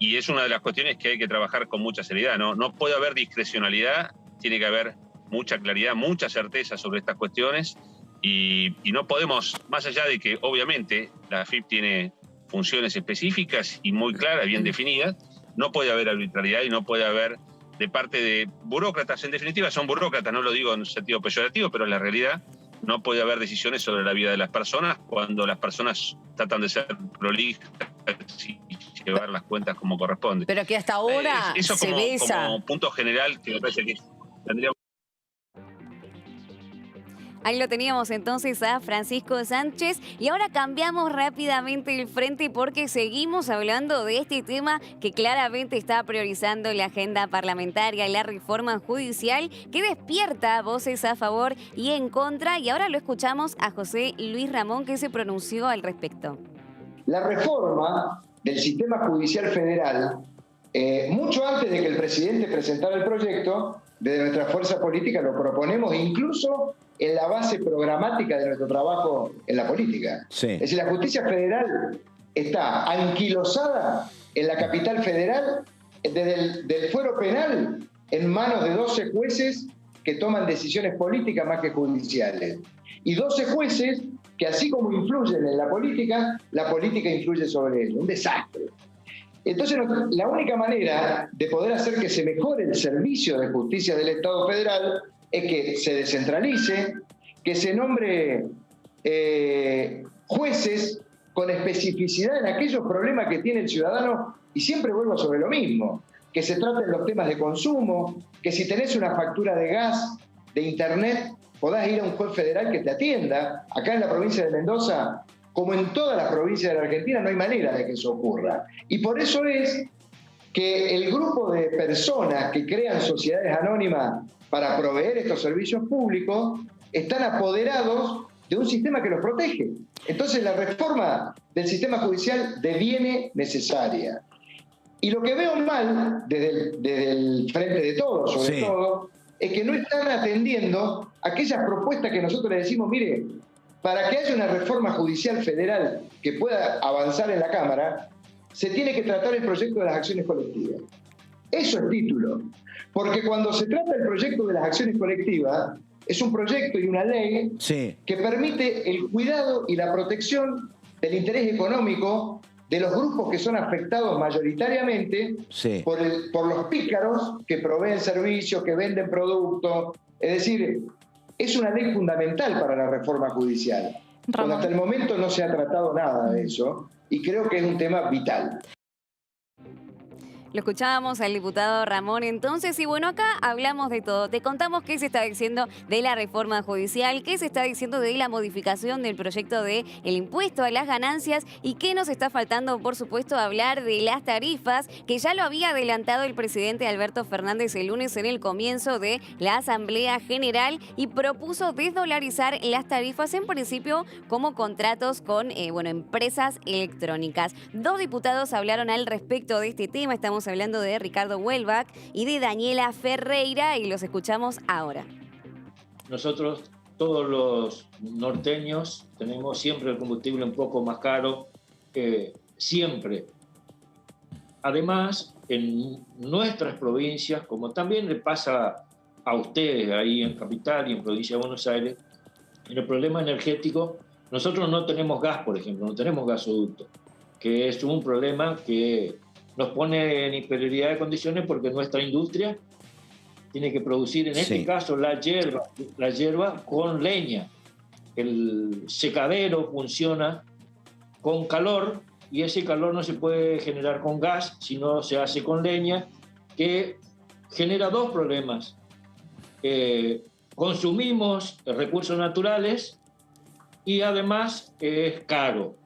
y es una de las cuestiones que hay que trabajar con mucha seriedad. No puede haber discrecionalidad, tiene que haber mucha claridad, mucha certeza sobre estas cuestiones, y no podemos, más allá de que obviamente la AFIP tiene funciones específicas y muy claras, bien definidas, no puede haber arbitrariedad y no puede haber de parte de burócratas, en definitiva son burócratas, no lo digo en sentido peyorativo, pero la realidad, no puede haber decisiones sobre la vida de las personas cuando las personas tratan de ser prolijas y llevar las cuentas como corresponde. Pero que hasta ahora eso se como, ve esa... como punto general que me parece que tendríamos. Ahí lo teníamos entonces a Francisco Sánchez y ahora cambiamos rápidamente el frente porque seguimos hablando de este tema que claramente está priorizando la agenda parlamentaria, la reforma judicial que despierta voces a favor y en contra, y ahora lo escuchamos a José Luis Ramón que se pronunció al respecto. La reforma del sistema judicial federal, mucho antes de que el presidente presentara el proyecto, desde nuestra fuerza política lo proponemos incluso en la base programática de nuestro trabajo en la política. Sí. Es decir, la justicia federal está anquilosada en la capital federal, desde del fuero penal, en manos de 12 jueces que toman decisiones políticas más que judiciales. Y 12 jueces que así como influyen en la política influye sobre ellos. Un desastre. Entonces, la única manera de poder hacer que se mejore el servicio de justicia del Estado federal es que se descentralice, que se nombre jueces con especificidad en aquellos problemas que tiene el ciudadano, y siempre vuelvo sobre lo mismo, que se traten los temas de consumo, que si tenés una factura de gas, de internet, podás ir a un juez federal que te atienda. Acá en la provincia de Mendoza, como en todas las provincias de la Argentina, no hay manera de que eso ocurra. Y por eso es que el grupo de personas que crean sociedades anónimas para proveer estos servicios públicos están apoderados de un sistema que los protege. Entonces la reforma del sistema judicial deviene necesaria. Y lo que veo mal, desde el frente de todos, sobre todo, es que no están atendiendo aquellas propuestas que nosotros le decimos, mire, para que haya una reforma judicial federal que pueda avanzar en la Cámara, se tiene que tratar el proyecto de las acciones colectivas. Eso es título. Porque cuando se trata el proyecto de las acciones colectivas, es un proyecto y una ley que permite el cuidado y la protección del interés económico de los grupos que son afectados mayoritariamente por los pícaros que proveen servicios, que venden productos. Es decir, es una ley fundamental para la reforma judicial. Cuando hasta el momento no se ha tratado nada de eso, y creo que es un tema vital. Lo escuchábamos al diputado Ramón entonces, y bueno, acá hablamos de todo. Te contamos qué se está diciendo de la reforma judicial, qué se está diciendo de la modificación del proyecto del impuesto a las ganancias y qué nos está faltando, por supuesto, hablar de las tarifas, que ya lo había adelantado el presidente Alberto Fernández el lunes en el comienzo de la Asamblea General y propuso desdolarizar las tarifas en principio como contratos con empresas electrónicas. 2 diputados hablaron al respecto de este tema. Estamos hablando de Ricardo Huelbach y de Daniela Ferreira y los escuchamos ahora. Nosotros, todos los norteños, tenemos siempre el combustible un poco más caro, siempre. Además, en nuestras provincias, como también le pasa a ustedes ahí en Capital y en Provincia de Buenos Aires, en el problema energético, nosotros no tenemos gas, por ejemplo, no tenemos gasoducto, que es un problema que nos pone en inferioridad de condiciones porque nuestra industria tiene que producir, en este caso, la hierba con leña. El secadero funciona con calor y ese calor no se puede generar con gas, sino se hace con leña, que genera 2 problemas. Consumimos recursos naturales y además es caro.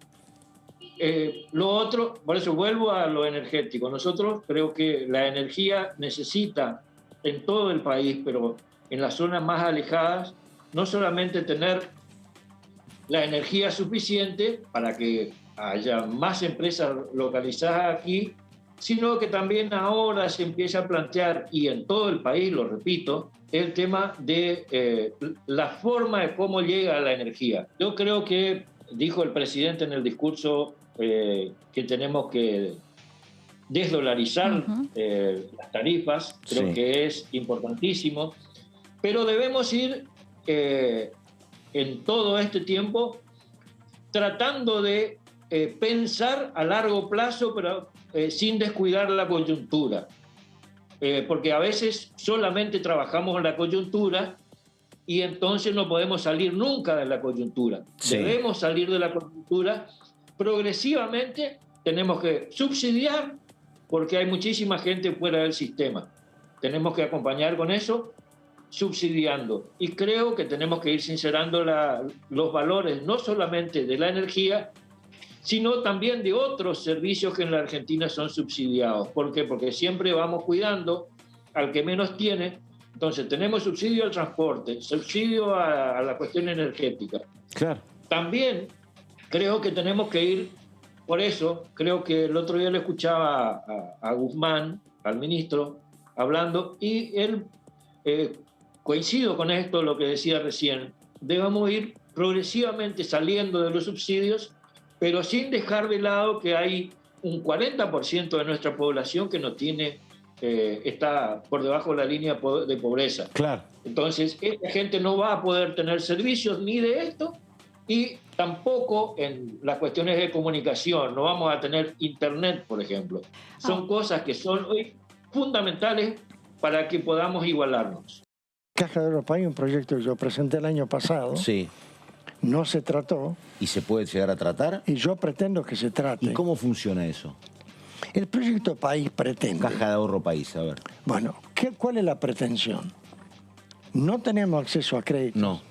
Lo otro, por eso vuelvo a lo energético. Nosotros creo que la energía necesita en todo el país, pero en las zonas más alejadas, no solamente tener la energía suficiente para que haya más empresas localizadas aquí, sino que también ahora se empieza a plantear, y en todo el país, lo repito, el tema de la forma de cómo llega la energía. Yo creo que dijo el presidente en el discurso que tenemos que desdolarizar las tarifas, creo que es importantísimo, pero debemos ir en todo este tiempo tratando de pensar a largo plazo, pero sin descuidar la coyuntura, porque a veces solamente trabajamos en la coyuntura y entonces no podemos salir nunca de la coyuntura. Debemos salir de la coyuntura progresivamente, tenemos que subsidiar porque hay muchísima gente fuera del sistema. Tenemos que acompañar con eso, subsidiando. Y creo que tenemos que ir sincerando los valores, no solamente de la energía, sino también de otros servicios que en la Argentina son subsidiados. ¿Por qué? Porque siempre vamos cuidando al que menos tiene. Entonces tenemos subsidio al transporte, subsidio a la cuestión energética. Claro. También creo que tenemos que ir, por eso creo que el otro día le escuchaba a Guzmán, al ministro, hablando, y él, coincido con esto, lo que decía recién, debemos ir progresivamente saliendo de los subsidios, pero sin dejar de lado que hay un 40% de nuestra población que no tiene, está por debajo de la línea de pobreza. Claro. Entonces, esta gente no va a poder tener servicios ni de esto, y tampoco en las cuestiones de comunicación. No vamos a tener internet, por ejemplo. Son cosas que son hoy fundamentales para que podamos igualarnos. Caja de Europa hay un proyecto que yo presenté el año pasado. Sí. No se trató. ¿Y se puede llegar a tratar? Y yo pretendo que se trate. ¿Y cómo funciona eso? El proyecto País pretende. Caja de Ahorro País, a ver. Bueno, ¿cuál es la pretensión? No tenemos acceso a crédito. No.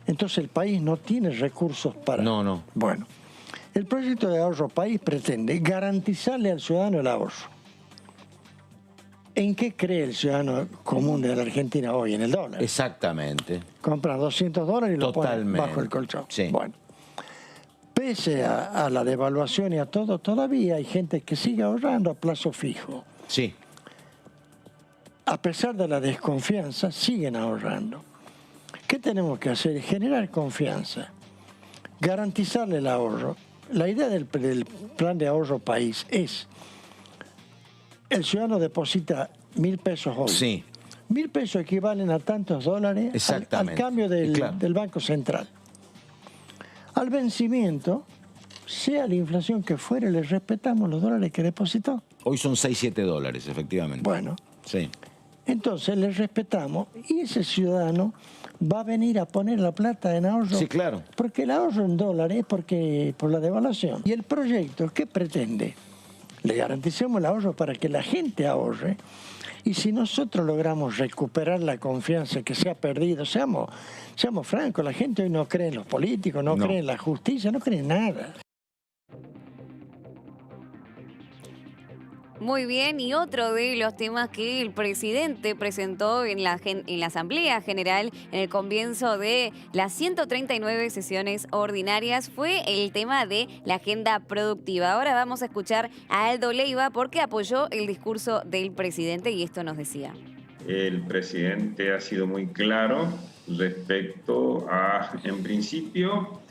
Entonces el país no tiene recursos para... No. Bueno, el proyecto de Ahorro País pretende garantizarle al ciudadano el ahorro. ¿En qué cree el ciudadano común de la Argentina hoy? En el dólar. Exactamente. Compra $200 y lo pone bajo el colchón. Sí. Bueno, pese a la devaluación y a todo, todavía hay gente que sigue ahorrando a plazo fijo. Sí. A pesar de la desconfianza, siguen ahorrando. ¿Qué tenemos que hacer? Generar confianza, garantizarle el ahorro. La idea del plan de ahorro país es, el ciudadano deposita 1.000 pesos hoy. Sí. 1.000 pesos equivalen a tantos dólares al cambio del Banco Central. Al vencimiento, sea la inflación que fuere, le respetamos los dólares que depositó. Hoy son 6-7 dólares, efectivamente. Bueno. Sí. Entonces le respetamos y ese ciudadano va a venir a poner la plata en ahorro. Sí, claro. Porque el ahorro en dólares es por la devaluación. Y el proyecto, ¿qué pretende? Le garantizamos el ahorro para que la gente ahorre. Y si nosotros logramos recuperar la confianza que se ha perdido, seamos francos, la gente hoy no cree en los políticos, no cree en la justicia, no cree en nada. Muy bien, y otro de los temas que el presidente presentó en la Asamblea General en el comienzo de las 139 sesiones ordinarias fue el tema de la agenda productiva. Ahora vamos a escuchar a Aldo Leiva porque apoyó el discurso del presidente y esto nos decía. El presidente ha sido muy claro respecto a, en principio,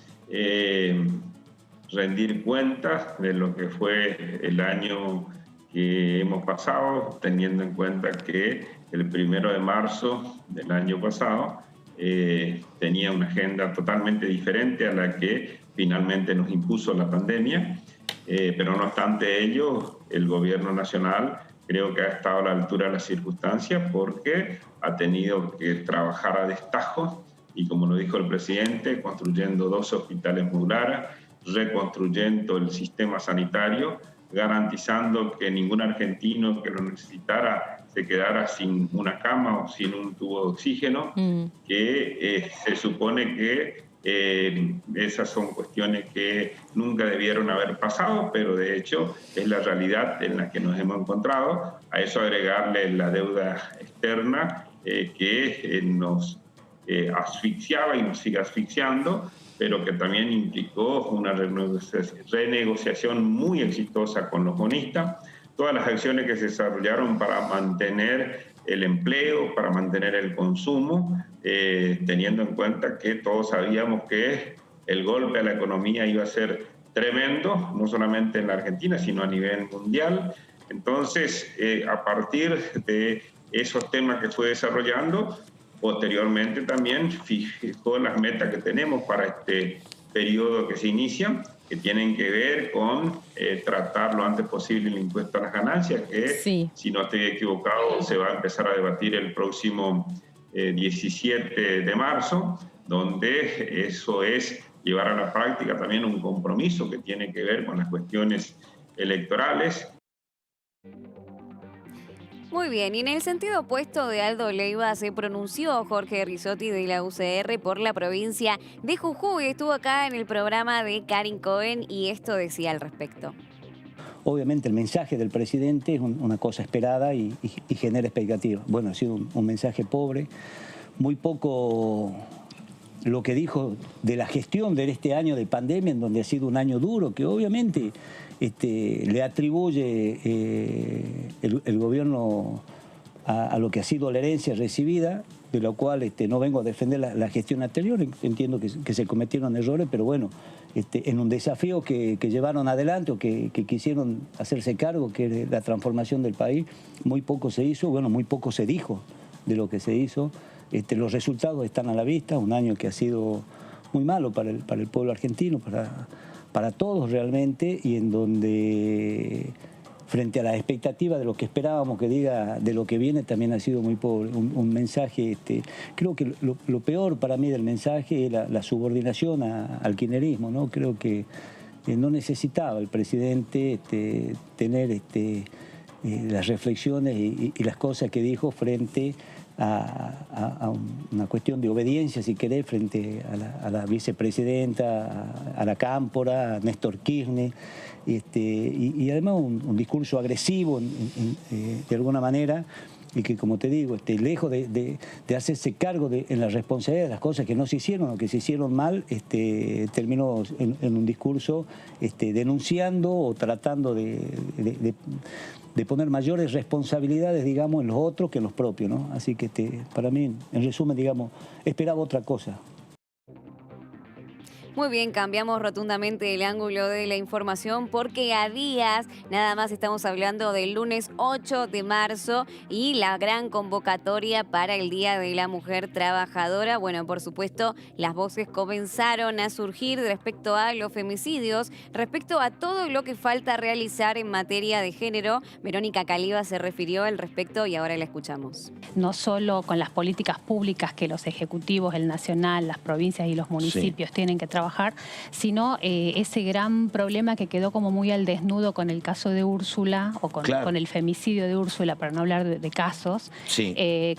rendir cuentas de lo que fue el año que hemos pasado, teniendo en cuenta que el 1 de marzo del año pasado tenía una agenda totalmente diferente a la que finalmente nos impuso la pandemia, pero no obstante ello, el gobierno nacional creo que ha estado a la altura de las circunstancias porque ha tenido que trabajar a destajo y, como lo dijo el presidente, construyendo 2 hospitales modulares, reconstruyendo el sistema sanitario, garantizando que ningún argentino que lo necesitara se quedara sin una cama o sin un tubo de oxígeno, que se supone que esas son cuestiones que nunca debieron haber pasado, pero de hecho es la realidad en la que nos hemos encontrado. A eso agregarle la deuda externa que nos asfixiaba y nos sigue asfixiando, pero que también implicó una renegociación muy exitosa con los bonistas, todas las acciones que se desarrollaron para mantener el empleo, para mantener el consumo, teniendo en cuenta que todos sabíamos que el golpe a la economía iba a ser tremendo, no solamente en la Argentina, sino a nivel mundial, Entonces, a partir de esos temas que fue desarrollando, posteriormente también fijó las metas que tenemos para este periodo que se inicia, que tienen que ver con tratar lo antes posible el impuesto a las ganancias, que si no estoy equivocado se va a empezar a debatir el próximo 17 de marzo, donde eso es llevar a la práctica también un compromiso que tiene que ver con las cuestiones electorales. Muy bien, y en el sentido opuesto de Aldo Leiva se pronunció Jorge Rizzotti de la UCR por la provincia de Jujuy. Estuvo acá en el programa de Karin Cohen y esto decía al respecto. Obviamente el mensaje del presidente es una cosa esperada y genera expectativa. Bueno, ha sido un mensaje pobre, muy poco lo que dijo de la gestión de este año de pandemia, en donde ha sido un año duro, que obviamente le atribuye el gobierno a lo que ha sido la herencia recibida, de lo cual no vengo a defender la gestión anterior, entiendo que se cometieron errores, pero bueno, en un desafío que llevaron adelante o que quisieron hacerse cargo, que es la transformación del país, muy poco se hizo, bueno, muy poco se dijo de lo que se hizo. Los resultados están a la vista, un año que ha sido muy malo para el pueblo argentino, para todos realmente, y en donde frente a la expectativa de lo que esperábamos que diga de lo que viene, también ha sido muy pobre. Un mensaje, creo que lo peor para mí del mensaje es la subordinación al kirchnerismo, ¿no? Creo que no necesitaba el presidente tener las reflexiones y las cosas que dijo frente a una cuestión de obediencia, si querés, frente a la vicepresidenta, a la Cámpora, a Néstor Kirchner, y además un discurso agresivo de alguna manera, y que, como te digo, lejos de hacerse cargo en la responsabilidad de las cosas que no se hicieron o que se hicieron mal, terminó en un discurso denunciando o tratando de poner mayores responsabilidades, digamos, en los otros que en los propios, ¿no? Así que para mí, en resumen, digamos, esperaba otra cosa. Muy bien, cambiamos rotundamente el ángulo de la información porque a días, nada más estamos hablando del lunes 8 de marzo y la gran convocatoria para el Día de la Mujer Trabajadora. Bueno, por supuesto, las voces comenzaron a surgir respecto a los femicidios, respecto a todo lo que falta realizar en materia de género. Verónica Caliba se refirió al respecto y ahora la escuchamos. No solo con las políticas públicas que los ejecutivos, el nacional, las provincias y los municipios tienen que trabajar, sino ese gran problema que quedó como muy al desnudo con el caso de Úrsula o con el femicidio de Úrsula, para no hablar de casos,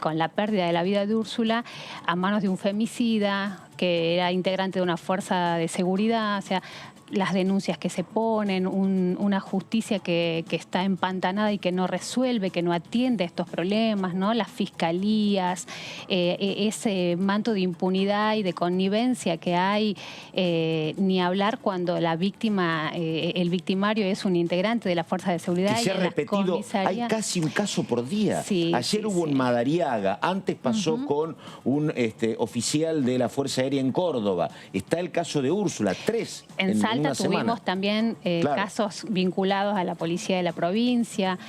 con la pérdida de la vida de Úrsula a manos de un femicida que era integrante de una fuerza de seguridad, o sea, las denuncias que se ponen, una justicia que está empantanada y que no resuelve, que no atiende estos problemas, ¿no? Las fiscalías, ese manto de impunidad y de connivencia que hay, ni hablar cuando la víctima, el victimario es un integrante de la fuerza de seguridad. Que se ha repetido, hay casi un caso por día. Ayer hubo en Madariaga, antes pasó con un oficial de la Fuerza Aérea en Córdoba. Está el caso de Úrsula, 3 en Salta tuvimos también casos vinculados a la policía de la provincia.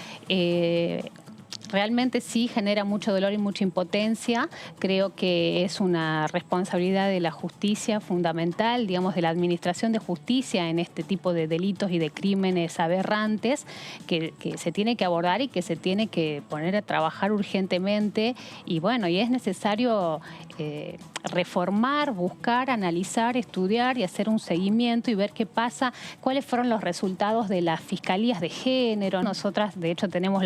Realmente sí genera mucho dolor y mucha impotencia. Creo que es una responsabilidad de la justicia fundamental, digamos, de la administración de justicia en este tipo de delitos y de crímenes aberrantes que se tiene que abordar y que se tiene que poner a trabajar urgentemente. Y bueno, y es necesario reformar, buscar, analizar, estudiar y hacer un seguimiento y ver qué pasa, cuáles fueron los resultados de las fiscalías de género. Nosotras, de hecho, tenemos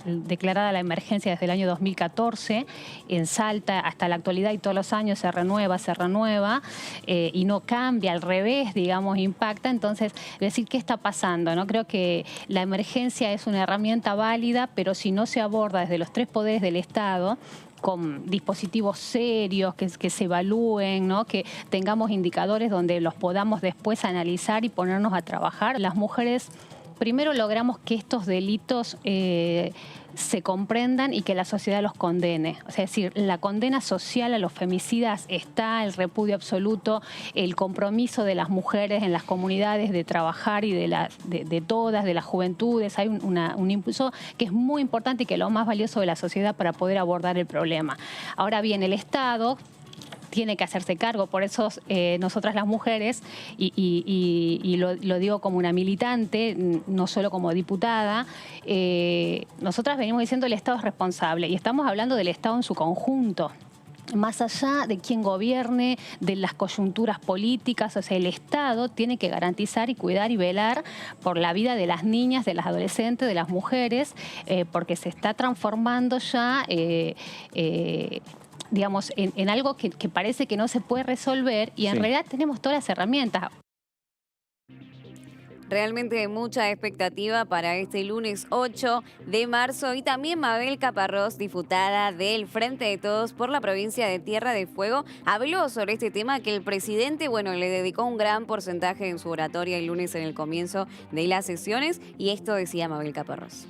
declarada la emergencia desde el año 2014 en Salta hasta la actualidad y todos los años se renueva y no cambia, al revés, digamos, impacta. Entonces, decir qué está pasando, ¿no? Creo que la emergencia es una herramienta válida, pero si no se aborda desde los 3 poderes del Estado, con dispositivos serios, que se evalúen, ¿no? Que tengamos indicadores donde los podamos después analizar y ponernos a trabajar. Las mujeres primero logramos que estos delitos se comprendan y que la sociedad los condene. O sea, es decir, la condena social a los femicidas está, el repudio absoluto, el compromiso de las mujeres en las comunidades de trabajar y de todas, de las juventudes. Hay un impulso que es muy importante y que es lo más valioso de la sociedad para poder abordar el problema. Ahora bien, el Estado tiene que hacerse cargo, por eso nosotras las mujeres, y lo digo como una militante, no solo como diputada, nosotras venimos diciendo el Estado es responsable y estamos hablando del Estado en su conjunto. Más allá de quién gobierne, de las coyunturas políticas, o sea, el Estado tiene que garantizar y cuidar y velar por la vida de las niñas, de las adolescentes, de las mujeres, porque se está transformando ya digamos, en algo que parece que no se puede resolver y en realidad tenemos todas las herramientas. Realmente mucha expectativa para este lunes 8 de marzo y también Mabel Caparrós, diputada del Frente de Todos por la provincia de Tierra del Fuego, habló sobre este tema que el presidente, le dedicó un gran porcentaje en su oratoria el lunes en el comienzo de las sesiones y esto decía Mabel Caparrós.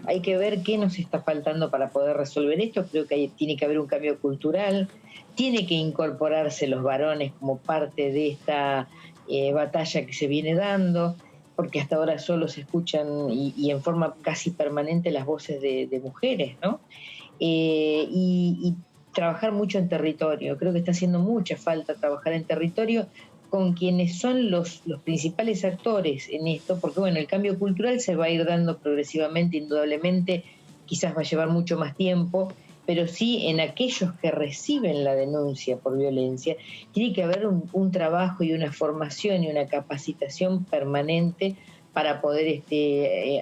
Hay que ver qué nos está faltando para poder resolver esto. Creo que tiene que haber un cambio cultural, tiene que incorporarse los varones como parte de esta batalla que se viene dando, porque hasta ahora solo se escuchan y en forma casi permanente las voces de mujeres, ¿no? Y trabajar mucho en territorio. Creo que está haciendo mucha falta trabajar en territorio con quienes son los principales actores en esto, porque el cambio cultural se va a ir dando progresivamente, indudablemente, quizás va a llevar mucho más tiempo, pero sí en aquellos que reciben la denuncia por violencia, tiene que haber un trabajo y una formación y una capacitación permanente para poder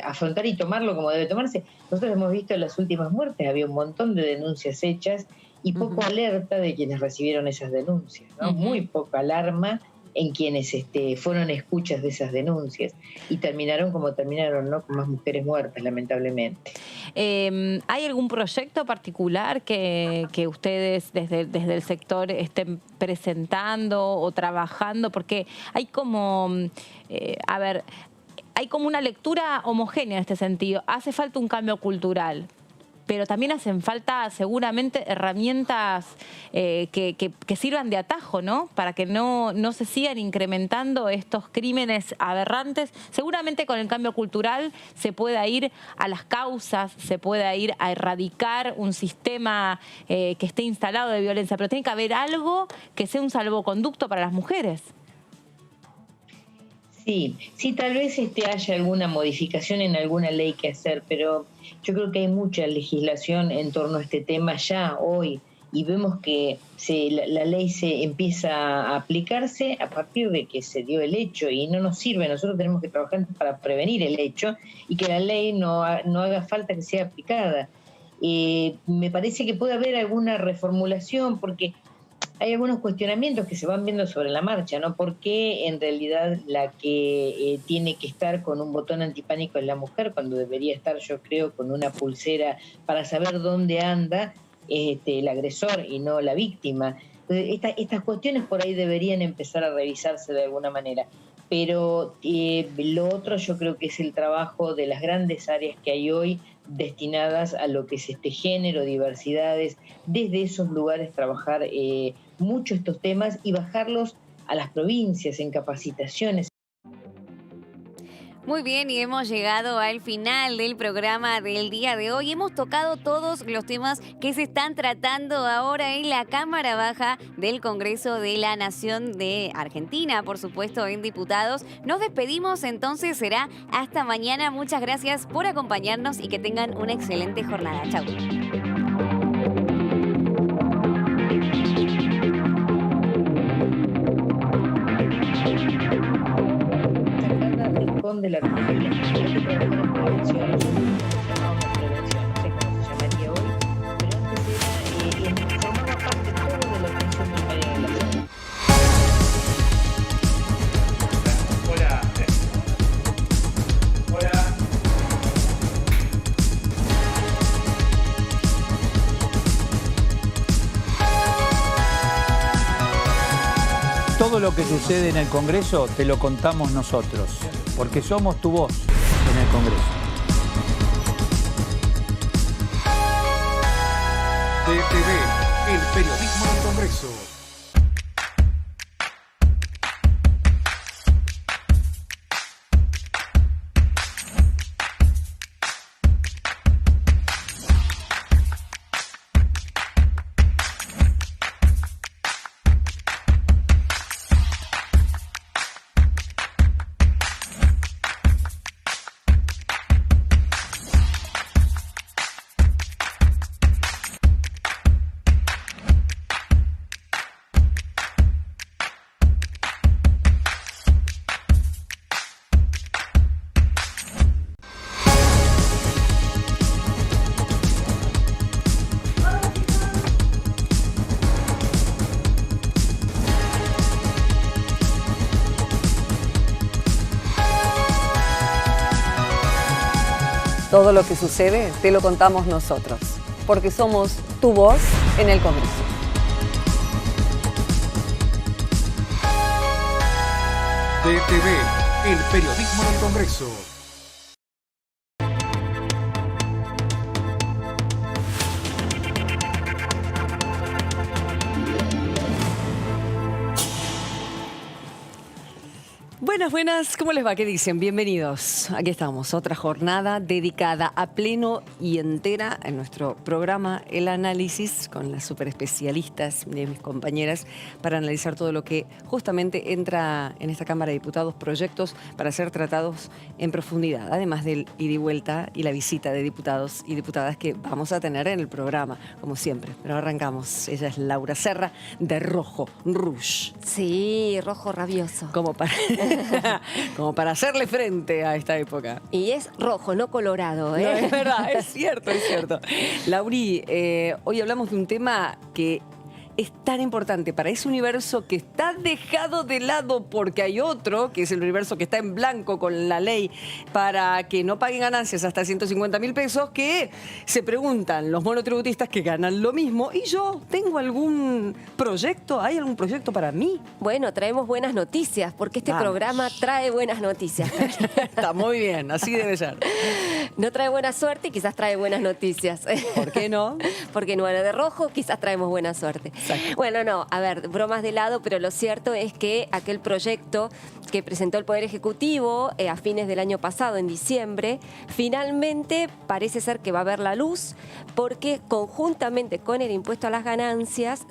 afrontar y tomarlo como debe tomarse. Nosotros hemos visto en las últimas muertes, había un montón de denuncias hechas y poco alerta de quienes recibieron esas denuncias, ¿no? Muy poca alarma en quienes fueron escuchas de esas denuncias y terminaron como terminaron, ¿no? Con más mujeres muertas, lamentablemente. ¿Hay algún proyecto particular que ustedes desde el sector estén presentando o trabajando? Porque hay como, hay como una lectura homogénea en este sentido. Hace falta un cambio cultural, pero también hacen falta seguramente herramientas que sirvan de atajo, ¿no? Para que no se sigan incrementando estos crímenes aberrantes. Seguramente con el cambio cultural se pueda ir a las causas, se pueda ir a erradicar un sistema que esté instalado de violencia, pero tiene que haber algo que sea un salvoconducto para las mujeres. Sí, tal vez haya alguna modificación en alguna ley que hacer, pero yo creo que hay mucha legislación en torno a este tema ya hoy y vemos que la ley se empieza a aplicarse a partir de que se dio el hecho y no nos sirve. Nosotros tenemos que trabajar para prevenir el hecho y que la ley no haga falta que sea aplicada. Me parece que puede haber alguna reformulación porque hay algunos cuestionamientos que se van viendo sobre la marcha, ¿no? ¿Por qué en realidad la que tiene que estar con un botón antipánico es la mujer cuando debería estar, yo creo, con una pulsera para saber dónde anda el agresor y no la víctima? Entonces, estas cuestiones por ahí deberían empezar a revisarse de alguna manera. Pero lo otro yo creo que es el trabajo de las grandes áreas que hay hoy destinadas a lo que es género, diversidades, desde esos lugares trabajar mucho estos temas y bajarlos a las provincias en capacitaciones. Muy bien, y hemos llegado al final del programa del día de hoy. Hemos tocado todos los temas que se están tratando ahora en la Cámara Baja del Congreso de la Nación de Argentina, por supuesto, en diputados. Nos despedimos, entonces será hasta mañana. Muchas gracias por acompañarnos y que tengan una excelente jornada. Chau. De la prevención, no sé cómo se llamaría hoy, pero antes formaba parte todo de la atención primaria de la salud. Hola. Todo lo que sucede en el Congreso te lo contamos nosotros, porque somos tu voz. en el Congreso. DTV, el periodismo del Congreso. Todo lo que sucede te lo contamos nosotros, porque somos tu voz en el Congreso. DTV, el periodismo del Congreso. Buenas, buenas, ¿cómo les va? ¿Qué dicen? Bienvenidos. Aquí estamos, otra jornada dedicada a pleno y entera en nuestro programa El Análisis con las superespecialistas de mis compañeras para analizar todo lo que justamente entra en esta Cámara de Diputados, proyectos para ser tratados en profundidad, además del ida y vuelta y la visita de diputados y diputadas que vamos a tener en el programa, como siempre. Pero arrancamos. Ella es Laura Serra, de Rojo Rouge. Sí, rojo rabioso. Como para hacerle frente a esta época. Y es rojo, no colorado, ¿eh? No, es verdad, es cierto, es cierto. Lauri, hoy hablamos de un tema que es tan importante para ese universo que está dejado de lado porque hay otro, que es el universo que está en blanco con la ley para que no paguen ganancias hasta 150.000 pesos, que se preguntan los monotributistas que ganan lo mismo. ¿Y yo tengo algún proyecto? ¿Hay algún proyecto para mí? Bueno, traemos buenas noticias, porque este programa trae buenas noticias. Está muy bien, así debe ser. No trae buena suerte, quizás trae buenas noticias. ¿Por qué no? Porque no era de rojo, quizás traemos buena suerte. Exacto. Bueno, no, a ver, bromas de lado, pero lo cierto es que aquel proyecto que presentó el Poder Ejecutivo a fines del año pasado, en diciembre, finalmente parece ser que va a ver la luz, porque conjuntamente con el impuesto a las ganancias